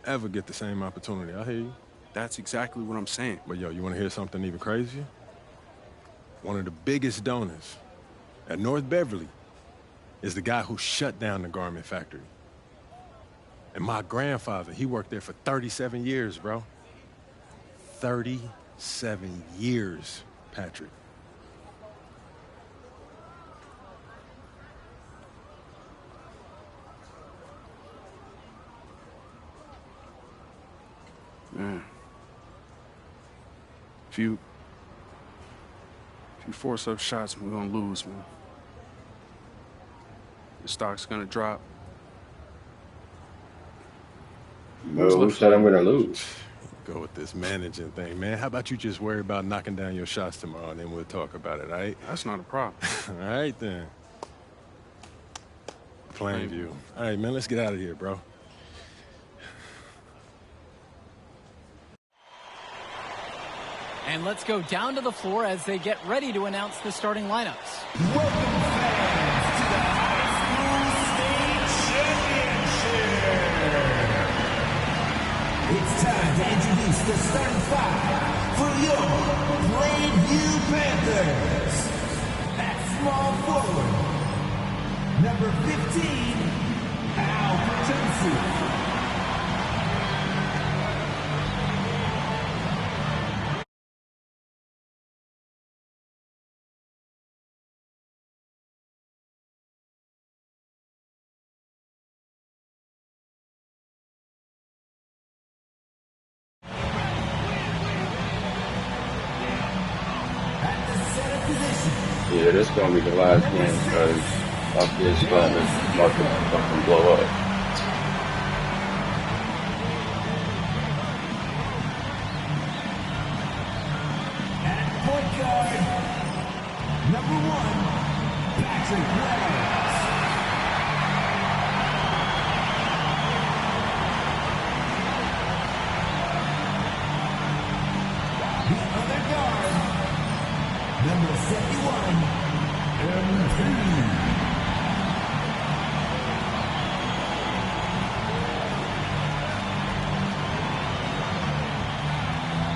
ever get the same opportunity. I hear you. That's exactly what I'm saying. But yo, you want to hear something even crazier? One of the biggest donors at North Beverly is the guy who shut down the garment factory. And my grandfather, he worked there for 37 years, bro. 37 years, Patrick. Man. If you force up shots, we're gonna lose, man. The stock's gonna drop. Who said I'm gonna lose? Go with this managing thing, man. How about you just worry about knocking down your shots tomorrow, and then we'll talk about it, all right? That's not a problem. All right, then. Plainview. All right, man, let's get out of here, bro. And let's go down to the floor as they get ready to announce the starting lineups. Welcome, fans, to the High School State Championship. It's time to introduce the starting five for your Plainview Panthers. At small forward, number 15, Al Patensu. Yeah, this is gonna be the last game because after this game is about to fucking blow up. At point guard, number 1, Patrick Wells. The other guard, number 71, MP.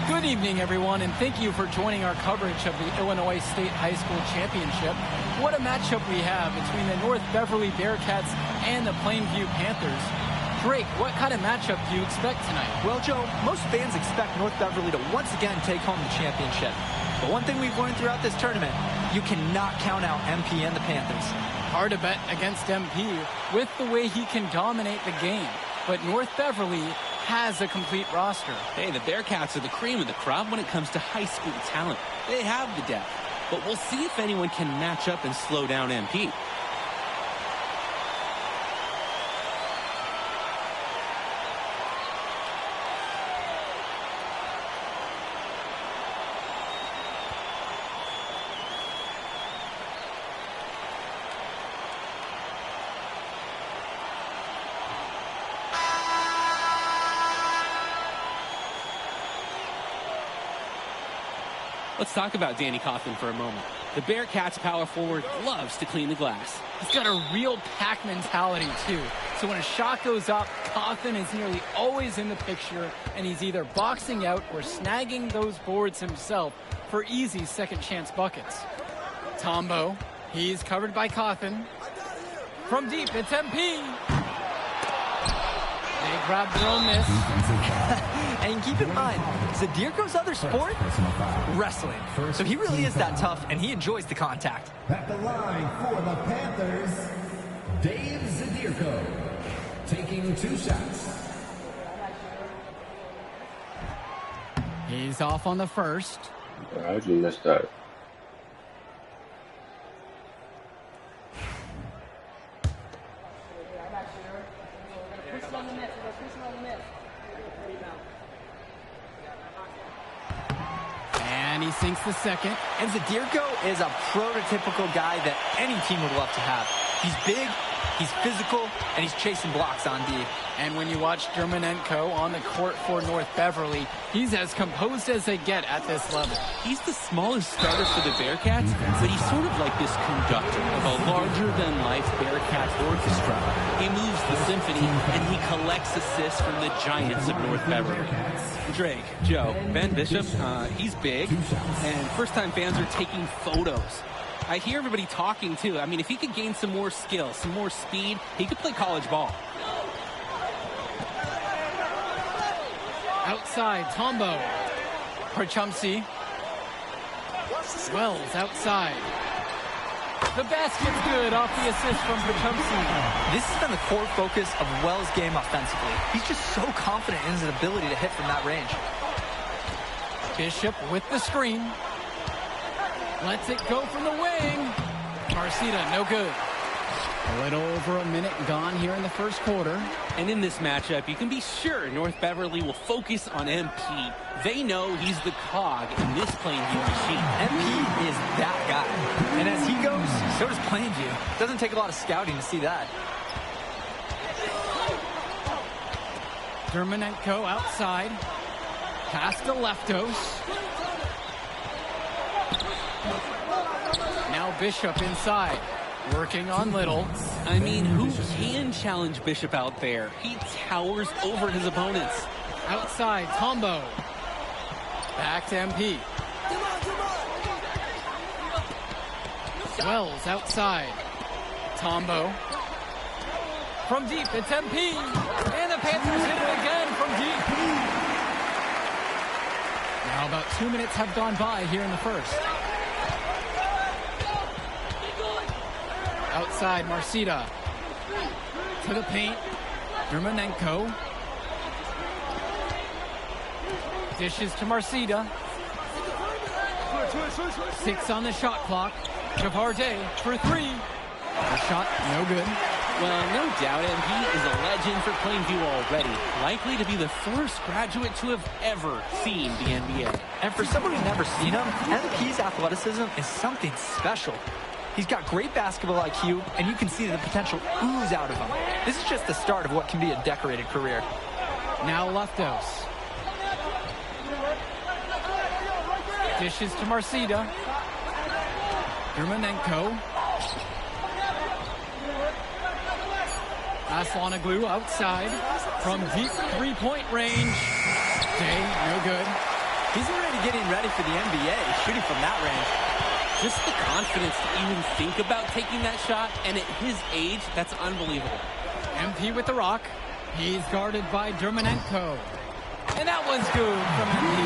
Good evening, everyone, and thank you for joining our coverage of the Illinois State High School Championship. What a matchup we have between the North Beverly Bearcats and the Plainview Panthers. Drake, what kind of matchup do you expect tonight? Well, Joe, most fans expect North Beverly to once again take home the championship. But one thing we've learned throughout this tournament, you cannot count out MP and the Panthers. Hard to bet against MP with the way he can dominate the game. But North Beverly has a complete roster. Hey, the Bearcats are the cream of the crop when it comes to high school talent. They have the depth, but we'll see if anyone can match up and slow down MP. Let's talk about Danny Coughlin for a moment. The Bearcats power forward loves to clean the glass. He's got a real pack mentality, too. So when a shot goes up, Coughlin is nearly always in the picture, and he's either boxing out or snagging those boards himself for easy second-chance buckets. Tombo, he's covered by Coughlin. From deep, it's MP. They grab their own miss. And keep in mind, Zadirko's other sport? Wrestling. So he really is that tough, and he enjoys the contact. At the line for the Panthers, Dave Zadirko, taking 2 shots. He's off on the first. How'd you miss that? And he sinks the second. And Zadirko is a prototypical guy that any team would love to have. He's big, he's physical, and he's chasing blocks on D. And when you watch Dermonenko on the court for North Beverly, he's as composed as they get at this level. He's the smallest starter for the Bearcats, but he's sort of like this conductor of a larger-than-life Bearcats orchestra. He moves the symphony, and he collects assists from the giants of North Beverly. Drake, Joe, Ben Bishop, he's big, and first-time fans are taking photos. I hear everybody talking, too. I mean, if he could gain some more skill, some more speed, he could play college ball. Outside, Tombo. Prachumsi. Wells outside. The basket's good off the assist from Prachumsi. This has been the core focus of Wells' game offensively. He's just so confident in his ability to hit from that range. Bishop with the screen. Lets it go from the wing. Marcita, no good. A little over a minute gone here in the first quarter. And in this matchup, you can be sure North Beverly will focus on MP. They know he's the cog in this Plainview machine. MP is that guy. And as he goes, so does Plainview. Doesn't take a lot of scouting to see that. Dermonenko outside. Pass to Leftos. Now Bishop inside. Working on Little. I mean, who can challenge Bishop out there? He towers over his opponents. Outside, Tombo. Back to MP. Wells outside. Tombo. From deep, it's MP. And the Panthers hit it again from deep. Now about 2 minutes have gone by here in the first. Outside, Marcita. To the paint. Dermonenko. Dishes to Marcita. 6 on the shot clock. Javarde for 3. The shot, no good. Well, no doubt MP is a legend for Plainview already. Likely to be the first graduate to have ever seen the NBA. And for someone who's never seen him, MP's athleticism is something special. He's got great basketball IQ, and you can see the potential ooze out of him. This is just the start of what can be a decorated career. Now Leftos. Dishes to Marcita. Dermonenko. Aslanoglu outside. From deep three-point range. Day, no good. He's already getting ready for the NBA, shooting from that range. Just the confidence to even think about taking that shot, and at his age, that's unbelievable. MP with the rock. He's guarded by Dermonenko. And that one's good from MP.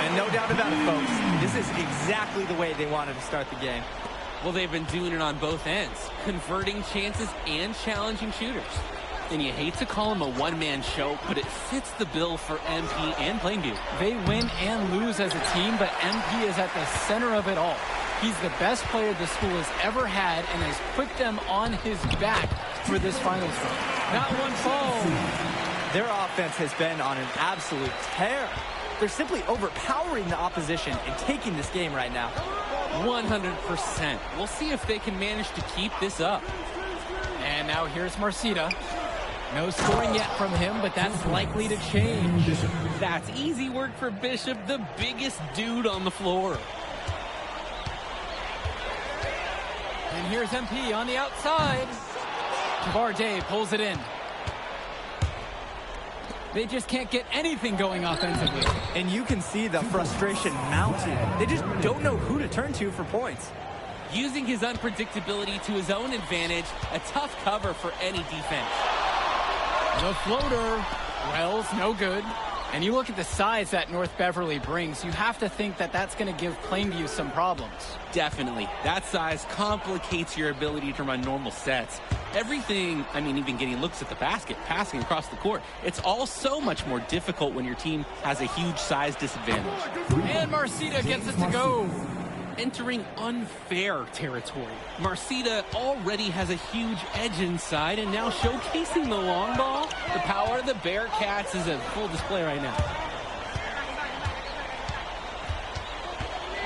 And no doubt about it, folks. This is exactly the way they wanted to start the game. Well, they've been doing it on both ends, converting chances and challenging shooters. And you hate to call him a one-man show, but it fits the bill for MP and Plainview. They win and lose as a team, but MP is at the center of it all. He's the best player the school has ever had and has put them on his back for this finals run. That one falls. Their offense has been on an absolute tear. They're simply overpowering the opposition and taking this game right now. 100%. We'll see if they can manage to keep this up. And now here's Marcita. No scoring yet from him, but that's likely to change. That's easy work for Bishop, the biggest dude on the floor. And here's MP on the outside. Tavarde pulls it in. They just can't get anything going offensively. And you can see the frustration mounting. They just don't know who to turn to for points. Using his unpredictability to his own advantage, a tough cover for any defense. The floater, Wells, no good. And you look at the size that North Beverly brings, you have to think that that's going to give Plainview some problems. Definitely. That size complicates your ability to run normal sets. Everything, I mean, even getting looks at the basket, passing across the court, it's all so much more difficult when your team has a huge size disadvantage. And Marcita gets it to go. Entering unfair territory. Marcita already has a huge edge inside, and now showcasing the long ball. The power of the Bearcats is a full display right now.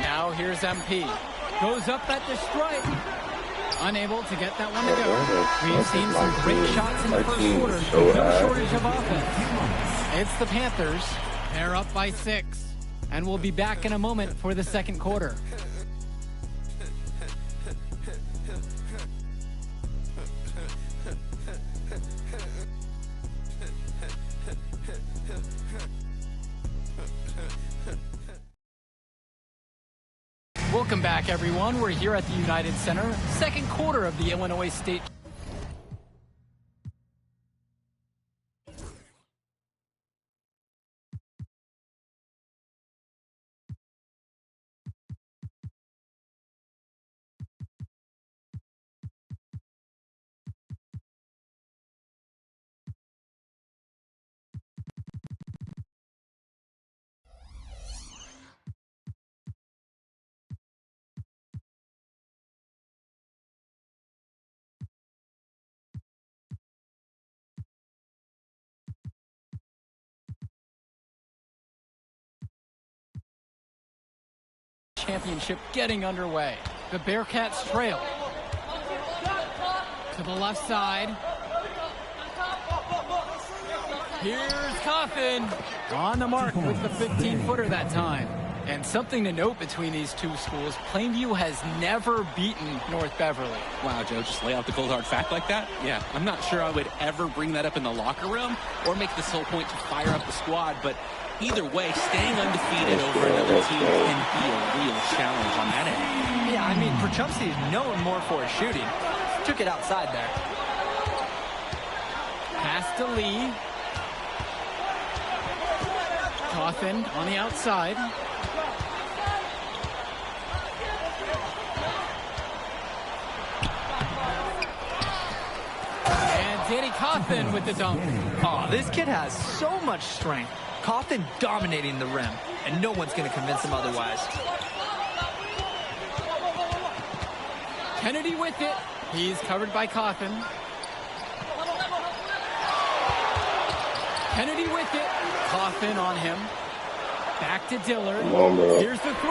Now here's MP. Goes up at the strike. Unable to get that one to go. We've seen some great shots in the first quarter, but no shortage of offense. It's the Panthers. They're up by 6. And we'll be back in a moment for the second quarter. Welcome back, everyone. We're here at the United Center, second quarter of the Illinois State. Championship getting underway. The Bearcats trail. To the left side. Here's Coffin. On the mark with the 15-footer that time. And something to note between these two schools, Plainview has never beaten North Beverly. Wow, Joe, just lay out the cold hard fact like that? Yeah, I'm not sure I would ever bring that up in the locker room or make this whole point to fire up the squad, but either way, staying undefeated over another team can be a real challenge on that end. Yeah, I mean, Perchumsky is known more for his shooting. Took it outside there. Pass to Lee. Coffin on the outside. And Danny Coffin with the dunk. Oh, this kid has so much strength. Coffin dominating the rim, and no one's going to convince him otherwise. Kennedy with it. He's covered by Coffin. Kennedy with it. Coffin on him. Back to Dillard. Here's the 3.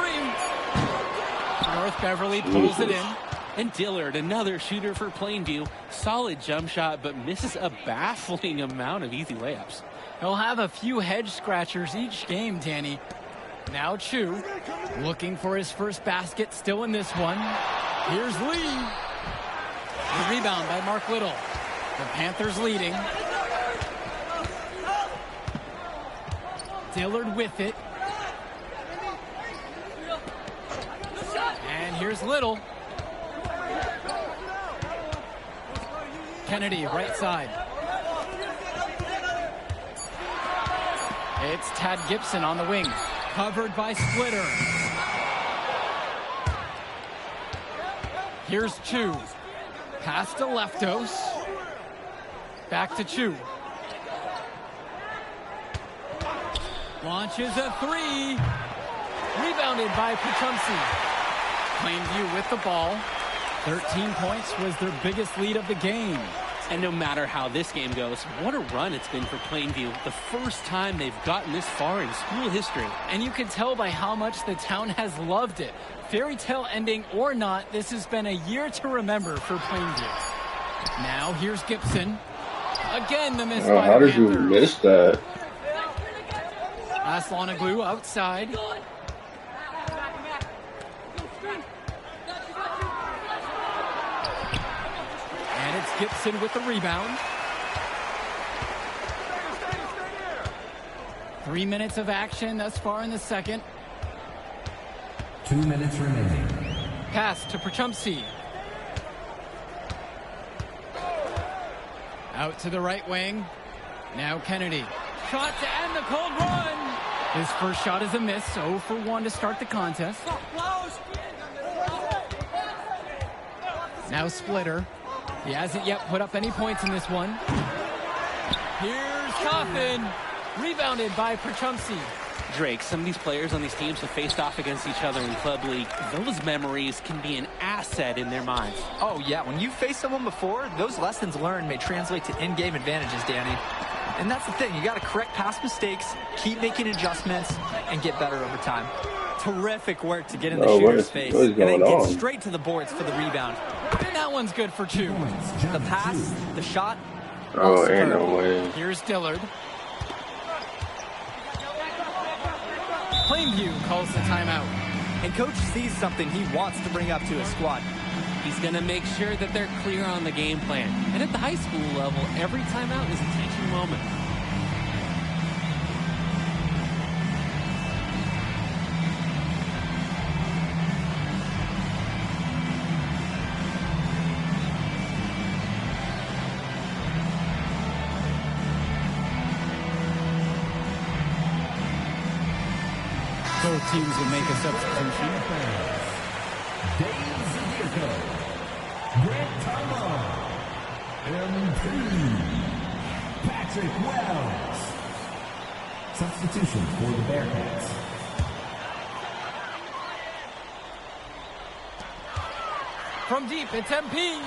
North Beverly pulls it in. And Dillard, another shooter for Plainview. Solid jump shot, but misses a baffling amount of easy layups. He'll have a few head scratchers each game, Danny. Now Chu, looking for his first basket, still in this one. Here's Lee. The rebound by Mark Little. The Panthers leading. Dillard with it. And here's Little. Kennedy, right side. It's Tad Gibson on the wing. Covered by Splitter. Here's Chu. Pass to Leftos. Back to Chu. Launches a 3. Rebounded by Petrumsky. Plainview with the ball. 13 points was their biggest lead of the game. And no matter how this game goes, what a run it's been for Plainview. The first time they've gotten this far in school history. And you can tell by how much the town has loved it. Fairy tale ending or not, this has been a year to remember for Plainview. Now here's Gibson. Again, the miss by how the did you Panthers. miss that? Aslanoglu outside. And it's Gibson with the rebound. 3 minutes of action thus far in the second. 2 minutes remaining. Pass to Prachumsky. Out to the right wing. Now Kennedy. Shot to end the cold run. His first shot is a miss. 0 for 1 to start the contest. Now Splitter. He hasn't yet put up any points in this one. Here's Coffin. Rebounded by Prachumsky. Drake, some of these players on these teams have faced off against each other in Club League. Those memories can be an asset in their minds. Oh, yeah. When you've faced someone before, those lessons learned may translate to in-game advantages, Danny. And that's the thing. You got to correct past mistakes, keep making adjustments, and get better over time. Terrific work to get in the shooter's face. And then get straight to the boards for the rebound. And that one's good for 2. The pass, the shot. Oh, ain't no way. Here's Dillard. Plainview calls the timeout. And coach sees something he wants to bring up to his squad. He's going to make sure that they're clear on the game plan. And at the high school level, every timeout is a teaching moment. Both teams will make a substitution. Dave Zadiaco. Grant Tamo. MP. Patrick Wells. Substitution for the Bearcats. From deep, it's MP.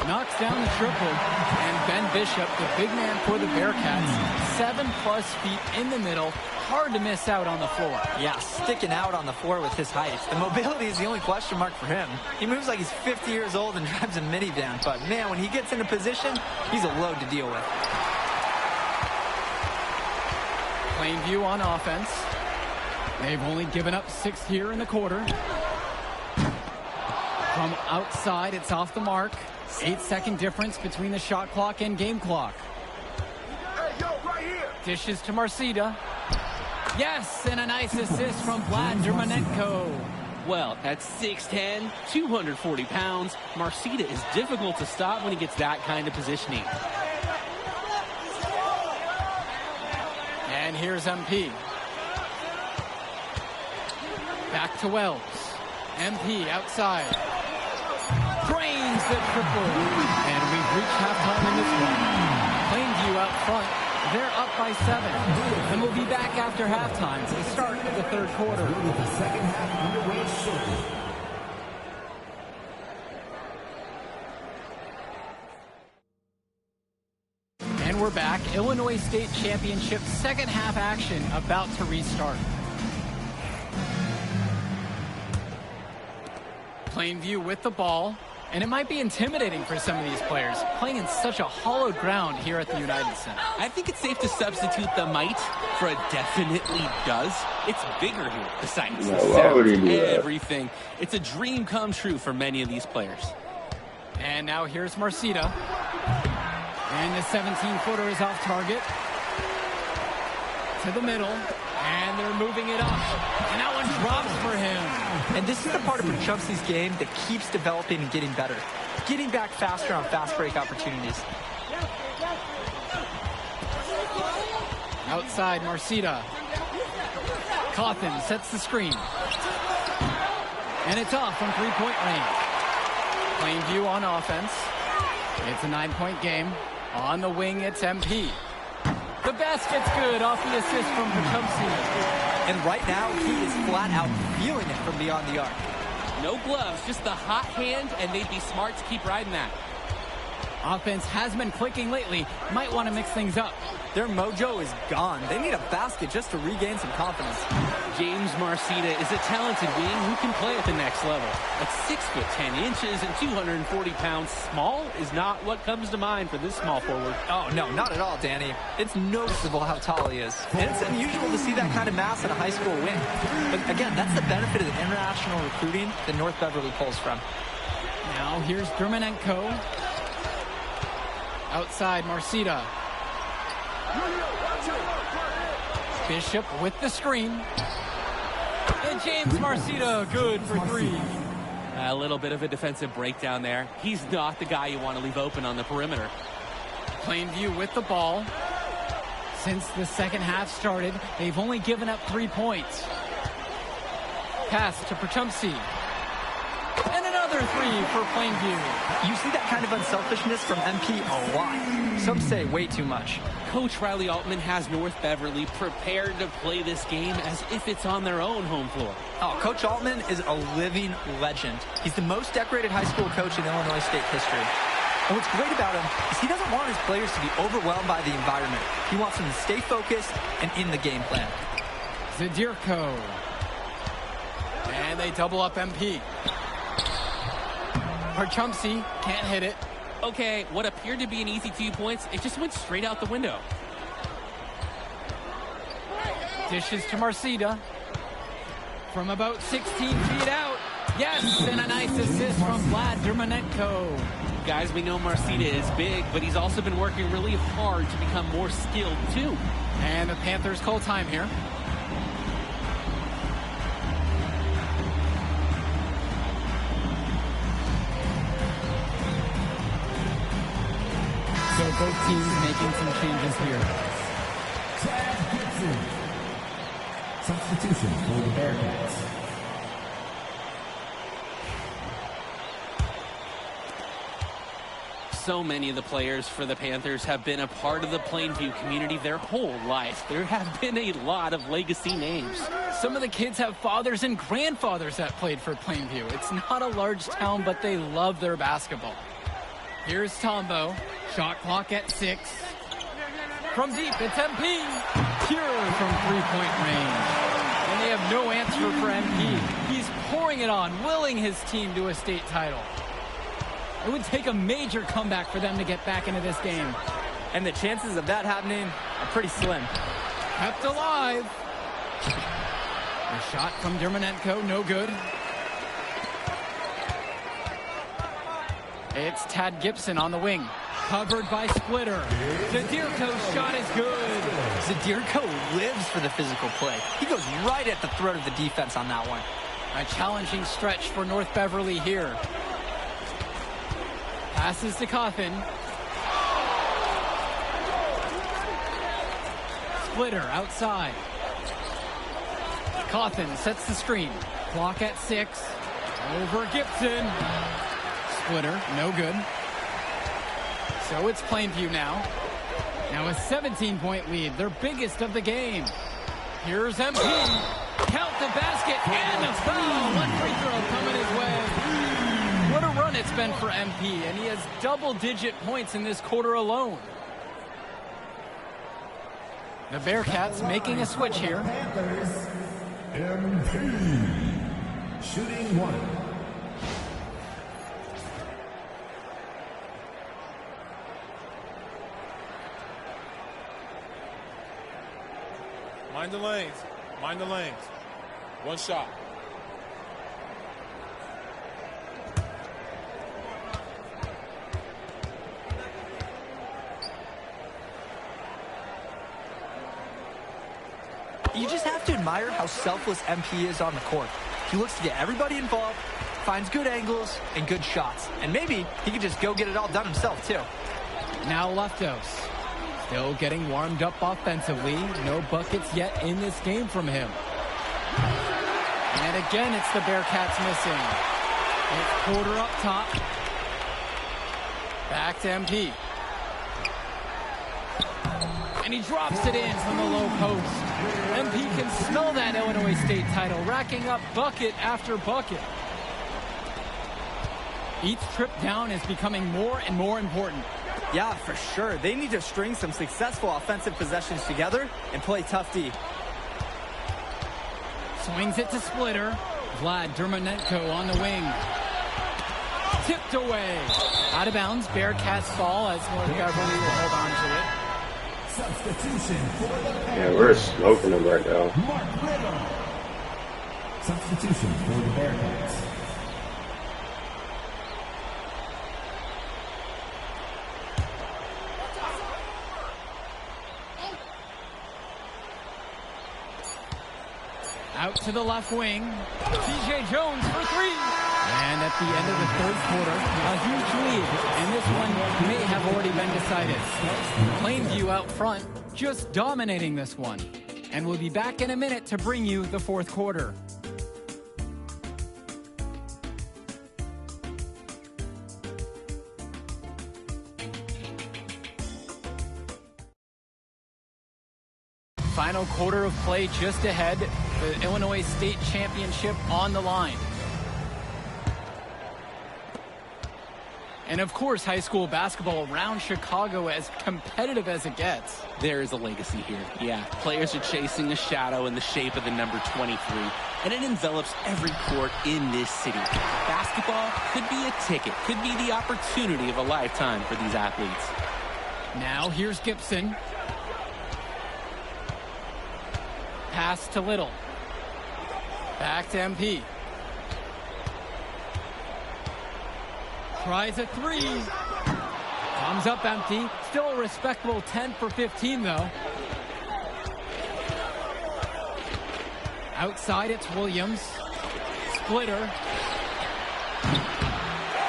Knocks down the triple. And Ben Bishop, the big man for the Bearcats, 7+ feet in the middle. Hard to miss out on the floor. Yeah, sticking out on the floor with his height. The mobility is the only question mark for him. He moves like he's 50 years old and drives a minivan. But, man, when he gets into position, he's a load to deal with. Plainview on offense. They've only given up 6 here in the quarter. From outside, it's off the mark. 8-second difference between the shot clock and game clock. Dishes to Marcida. Yes, and a nice assist from Vlad Dermanenko. Well, at 6'10", 240 pounds, Marcida is difficult to stop when he gets that kind of positioning. And here's MP. Back to Wells. MP outside. Drains the triple. And we've reached halftime in this one. Plainview out front. They're up by 7. And we'll be back after halftime to start the third quarter. With the second half underway shortly. And we're back. Illinois State Championship second half action about to restart. Plainview with the ball. And it might be intimidating for some of these players, playing in such a hollowed ground here at the United Center. I think it's safe to substitute the might for a definitely does. It's bigger here. The sights, the sounds, everything. It's a dream come true for many of these players. And now here's Marcida. And the 17-footer is off target. To the middle. And they're moving it up. And that one drops for him. And this is the part of Prachumsky's game that keeps developing and getting better. Getting back faster on fast break opportunities. Outside, Marcida. Cawthon sets the screen. And it's off from three-point range. Plainview on offense. It's a 9-point game. On the wing, it's MP. The basket's good off the assist from Prachumsky. And right now, he is flat out feeling it from beyond the arc. No gloves, just the hot hand, and they'd be smart to keep riding that. Offense has been clicking lately. Might want to mix things up. Their mojo is gone. They need a basket just to regain some confidence. James Marcita is a talented wing who can play at the next level. At 6 foot 10 inches and 240 pounds, small is not what comes to mind for this small forward. Oh, no, not at all, Danny. It's noticeable how tall he is. And it's unusual to see that kind of mass in a high school wing. But again, that's the benefit of the international recruiting that North Beverly pulls from. Now here's Dermonenko. Outside, Marcita. Bishop with the screen. And James Marcita, good for 3. A little bit of a defensive breakdown there. He's not the guy you want to leave open on the perimeter. Plainview with the ball. Since the second half started, they've only given up 3 points. Pass to Perchumsey. And another 3 for Plainview. You see that kind of unselfishness from MP a lot. Some say way too much. Coach Riley Altman has North Beverly prepared to play this game as if it's on their own home floor. Oh, Coach Altman is a living legend. He's the most decorated high school coach in Illinois State history. And what's great about him is he doesn't want his players to be overwhelmed by the environment. He wants them to stay focused and in the game plan. Zadirko. And they double up MP. Perchumsey can't hit it. Okay, what appeared to be an easy 2 points, it just went straight out the window. Dishes to Marcita. From about 16 feet out. Yes, and a nice assist from Vlad Dermonenko. Guys, we know Marcita is big, but he's also been working really hard to become more skilled, too. And the Panthers call time here. So both teams making some changes here. Substitution for the Bearcats. So many of the players for the Panthers have been a part of the Plainview community their whole life. There have been a lot of legacy names. Some of the kids have fathers and grandfathers that played for Plainview. It's not a large town, but they love their basketball. Here's Tombo. Shot clock at 6. From deep, it's MP. Pure from 3-point range. And they have no answer for MP. He's pouring it on, willing his team to a state title. It would take a major comeback for them to get back into this game. And the chances of that happening are pretty slim. Kept alive. A shot from Dermonenko, no good. It's Tad Gibson on the wing. Covered by Splitter. Zadirko's shot is good. Zadirko lives for the physical play. He goes right at the throat of the defense on that one. A challenging stretch for North Beverly here. Passes to Coffin. Splitter outside. Coffin sets the screen. Clock at 6. Over Gibson. Splitter, no good. So it's Plainview now. Now a 17-point lead, their biggest of the game. Here's MP. Count the basket and the foul. One free throw coming his way. What a run it's been for MP, and he has double-digit points in this quarter alone. The Bearcats making a switch here. MP. Shooting 1. Mind the lanes. Mind the lanes. One shot. You just have to admire how selfless MP is on the court. He looks to get everybody involved, finds good angles and good shots. And maybe he could just go get it all done himself, too. Now Leftos. Still getting warmed up offensively. No buckets yet in this game from him. And again, it's the Bearcats missing. It's Porter up top. Back to MP. And he drops it in from the low post. MP can smell that Illinois State title, racking up bucket after bucket. Each trip down is becoming more and more important. Yeah, for sure. They need to string some successful offensive possessions together and play tough D. Swings it to Splitter. Vlad Dermonenko on the wing. Tipped away. Out of bounds. Bearcats fall as North Beverly will hold on to it. Substitution for the Yeah, we're smoking them right now. Mark Riddle. Substitution for the Bearcats. Out to the left wing. TJ Jones for three. And at the end of the third quarter, a huge lead. And this one may have already been decided. Plainview out front, just dominating this one. And we'll be back in a minute to bring you the fourth quarter. Final quarter of play just ahead. The Illinois State Championship on the line. And of course, high school basketball around Chicago as competitive as it gets. There is a legacy here. Yeah, players are chasing a shadow in the shape of the number 23, and it envelops every court in this city. Basketball could be a ticket, could be the opportunity of a lifetime for these athletes. Now here's Gibson. Pass to Little. Back to MP. Tries a three. Comes up empty. Still a respectable 10 for 15, though. Outside, it's Williams. Splitter.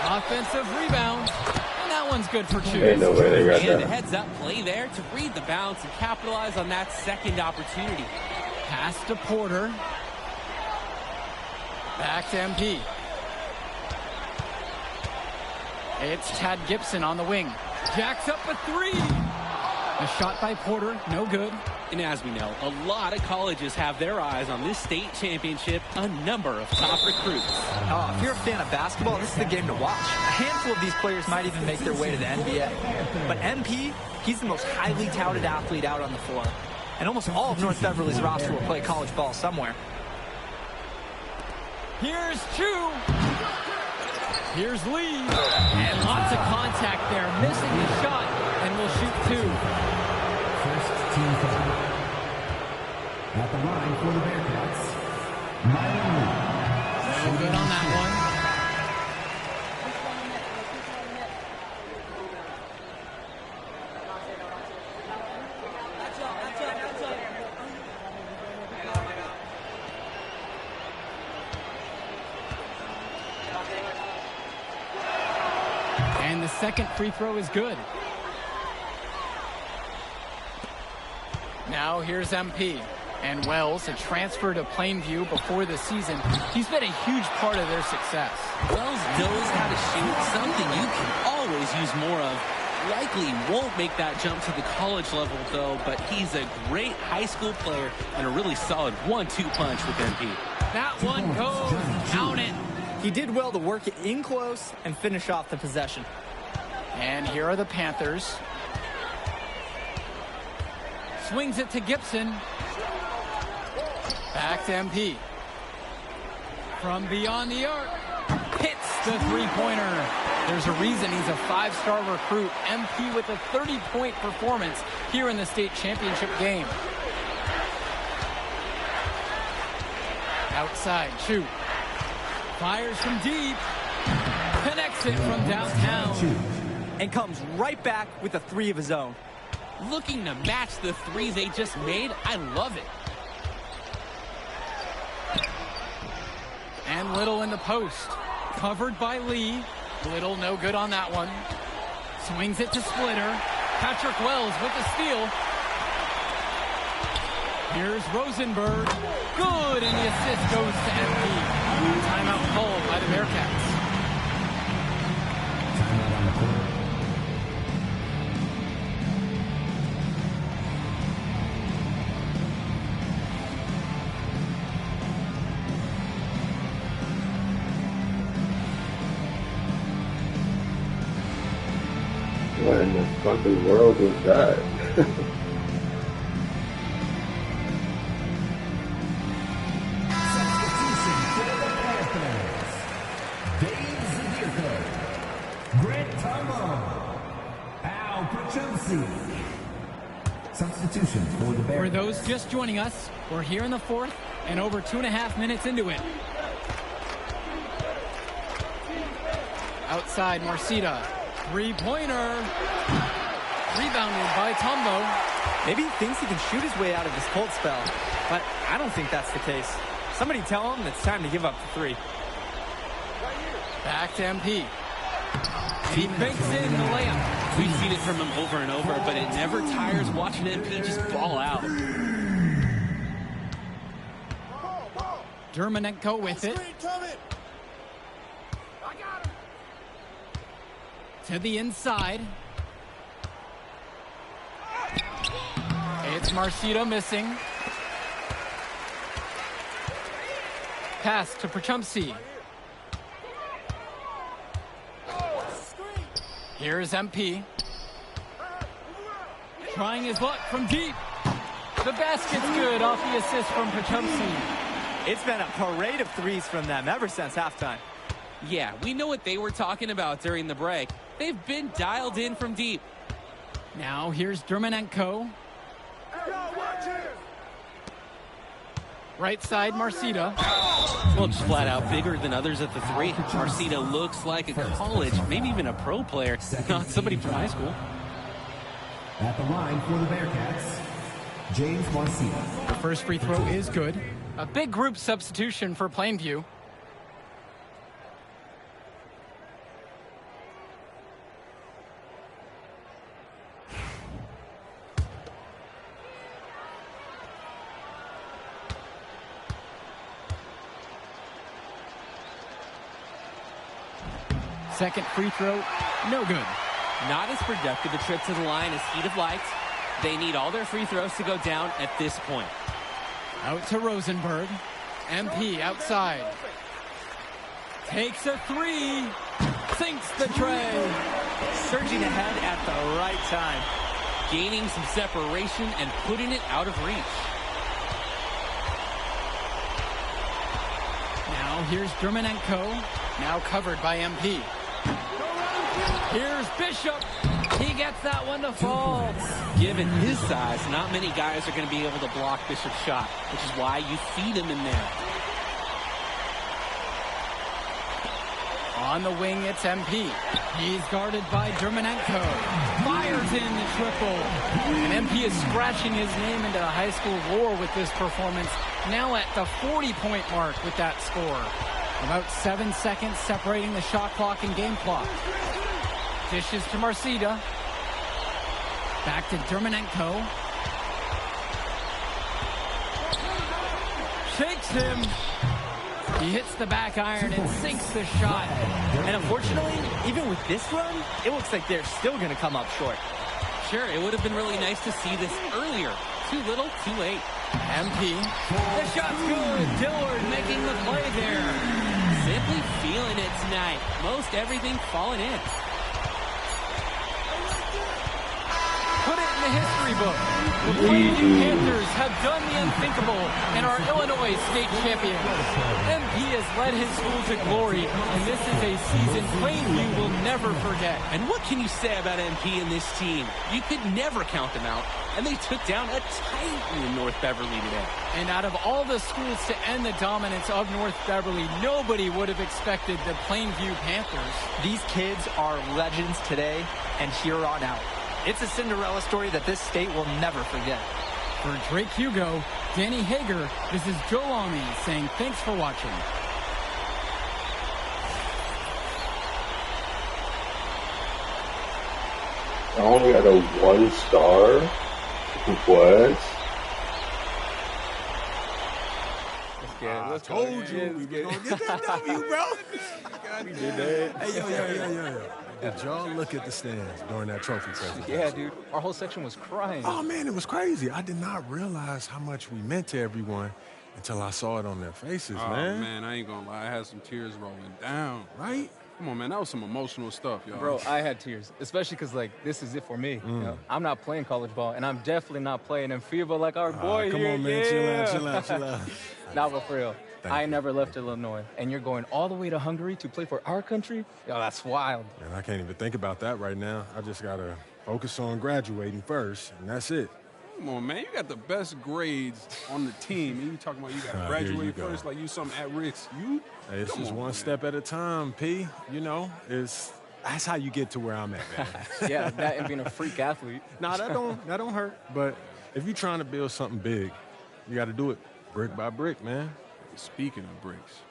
Offensive rebound. And that one's good for two. Ain't no way they got And that. a heads-up play there to read the bounce and capitalize on that second opportunity. Pass to Porter. Back to MP. It's Tad Gibson on the wing. Jacks up a three. A shot by Porter, no good. And as we know, a lot of colleges have their eyes on this state championship, a number of top recruits. Oh, if you're a fan of basketball, this is the game to watch. A handful of these players might even make their way to the NBA. But MP, he's the most highly touted athlete out on the floor. And almost all of North Beverly's roster will play college ball somewhere. Here's Chu. Here's Lee. And lots of contact there. Missing the shot. And will shoot two. First team foul. At the line for the Bearcats, Myron Lee. No good on that one. And the second free throw is good. Now here's MP. And Wells, a transfer to Plainview before the season. He's been a huge part of their success. Wells knows how to shoot, something you can always use more of. Likely won't make that jump to the college level, though, but he's a great high school player and a really solid 1-2 punch with MP. That one goes. Count it. He did well to work it in close and finish off the possession. And here are the Panthers. Swings it to Gibson. Back to MP. From beyond the arc. Hits the three-pointer. There's a reason he's a five-star recruit. MP with a 30-point performance here in the state championship game. Outside, Chu. Fires from deep. Connects it from downtown. And comes right back with a three of his own. Looking to match the three they just made. I love it. And Little in the post. Covered by Lee. Little no good on that one. Swings it to Splitter. Patrick Wells with the steal. Here's Rosenberg. Good, and the assist goes to MP. Timeout called by the Bearcats. Timeout on the court. What in the fucking world was that? Substitution for the Bears. For those just joining us, we're here in the fourth and over 2.5 minutes into it. Outside, Marcita. Three-pointer. Rebounded by Tombo. Maybe he thinks he can shoot his way out of this cold spell, but I don't think that's the case. Somebody tell him it's time to give up the three. Back to MP. And he banks in the layup. We've seen it from him over and over, but it never tires watching MP just ball out. Dermanenko with it. To the inside. It's Marcita missing. Pass to Prachumsky. Here's MP. Trying his luck from deep. The basket's good off the assist from Prachumsky. It's been a parade of threes from them ever since halftime. Yeah, we know what they were talking about during the break. They've been dialed in from deep. Now here's Dermanenko. Right side, Marcita. Looks flat out bigger than others at the three. Marcita looks like a college, maybe even a pro player, not somebody from high school. At the line for the Bearcats, James Marcita. The first free throw is good. A big group substitution for Plainview. Second free throw, no good. Not as productive a trip to the line as he'd have liked. They need all their free throws to go down at this point. Out to Rosenberg. MP outside. Takes a three. Sinks the tray. Surging ahead at the right time. Gaining some separation and putting it out of reach. Now here's Dermanenko. Now covered by MP. Here's Bishop. He gets that one to fall. Given his size, not many guys are going to be able to block Bishop's shot, which is why you feed him in there. On the wing, it's MP. He's guarded by Dermanenko. Fires in the triple. And MP is scratching his name into the high school lore with this performance. Now at the 40-point mark with that score. About 7 seconds separating the shot clock and game clock. Dishes to Marcita. Back to Dermanenko. Shakes him. He hits the back iron and sinks the shot. And unfortunately, even with this run, it looks like they're still going to come up short. Sure, it would have been really nice to see this earlier. Too little, too late. MP. The shot's good. Dillard making the play there. Simply feeling it tonight. Most everything falling in. Put it in the history book. The Plainview Panthers have done the unthinkable and are Illinois state champions. MP has led his school to glory, and this is a season Plainview will never forget. And what can you say about MP and this team? You could never count them out, and they took down a titan in North Beverly today. And out of all the schools to end the dominance of North Beverly, nobody would have expected the Plainview Panthers. These kids are legends today and here on out. It's a Cinderella story that this state will never forget. For Drake Hugo, Danny Hager, this is Joe Lamy saying thanks for watching. I only got a 1 star. What? I told you we were going to get that W, bro. We did that. Hey, yo. Did y'all look at the stands during that trophy presentation? Yeah, dude. Our whole section was crying. Oh, man, it was crazy. I did not realize how much we meant to everyone until I saw it on their faces, man. Oh, man, I ain't gonna lie. I had some tears rolling down. Right? Come on, man. That was some emotional stuff, y'all. Bro, I had tears, especially because, like, this is it for me. You know? I'm not playing college ball, and I'm definitely not playing in FIBA like our boy come here. on, man. Chill out. Not for real. I never left Illinois, and you're going all the way to Hungary to play for our country? Yo, that's wild. And I can't even think about that right now. I just got to focus on graduating first, and that's it. Come on, man. You got the best grades on the team, and you talking about you got to graduate first like you something at risk. Hey, it's just one step at a time, P. You know, that's how you get to where I'm at, man. Yeah, that and being a freak athlete. Nah, that don't hurt. But if you're trying to build something big, you got to do it brick by brick, man. Speaking of bricks,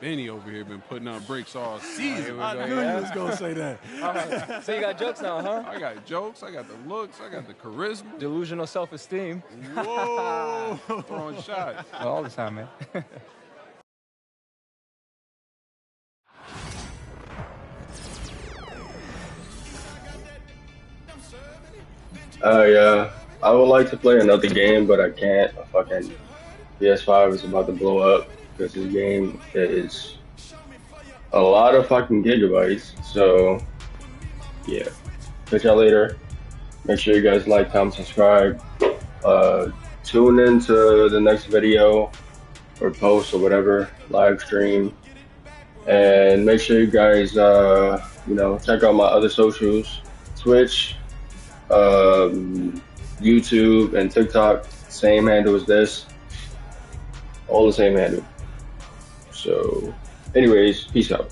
Benny over here been putting up bricks all season. I knew you was going to say that. All right. So you got jokes now, huh? I got jokes. I got the looks. I got the charisma. Delusional self-esteem. Whoa. Throwing shots. All the time, man. Yeah. I would like to play another game, but I can't. A fucking PS5 is about to blow up because this game is a lot of fucking gigabytes. So, yeah. Catch y'all later. Make sure you guys like, comment, subscribe. Tune into the next video or post or whatever, live stream. And make sure you guys, check out my other socials, Twitch, YouTube, and TikTok. Same handle as this. All the same handle. So, anyways, peace out.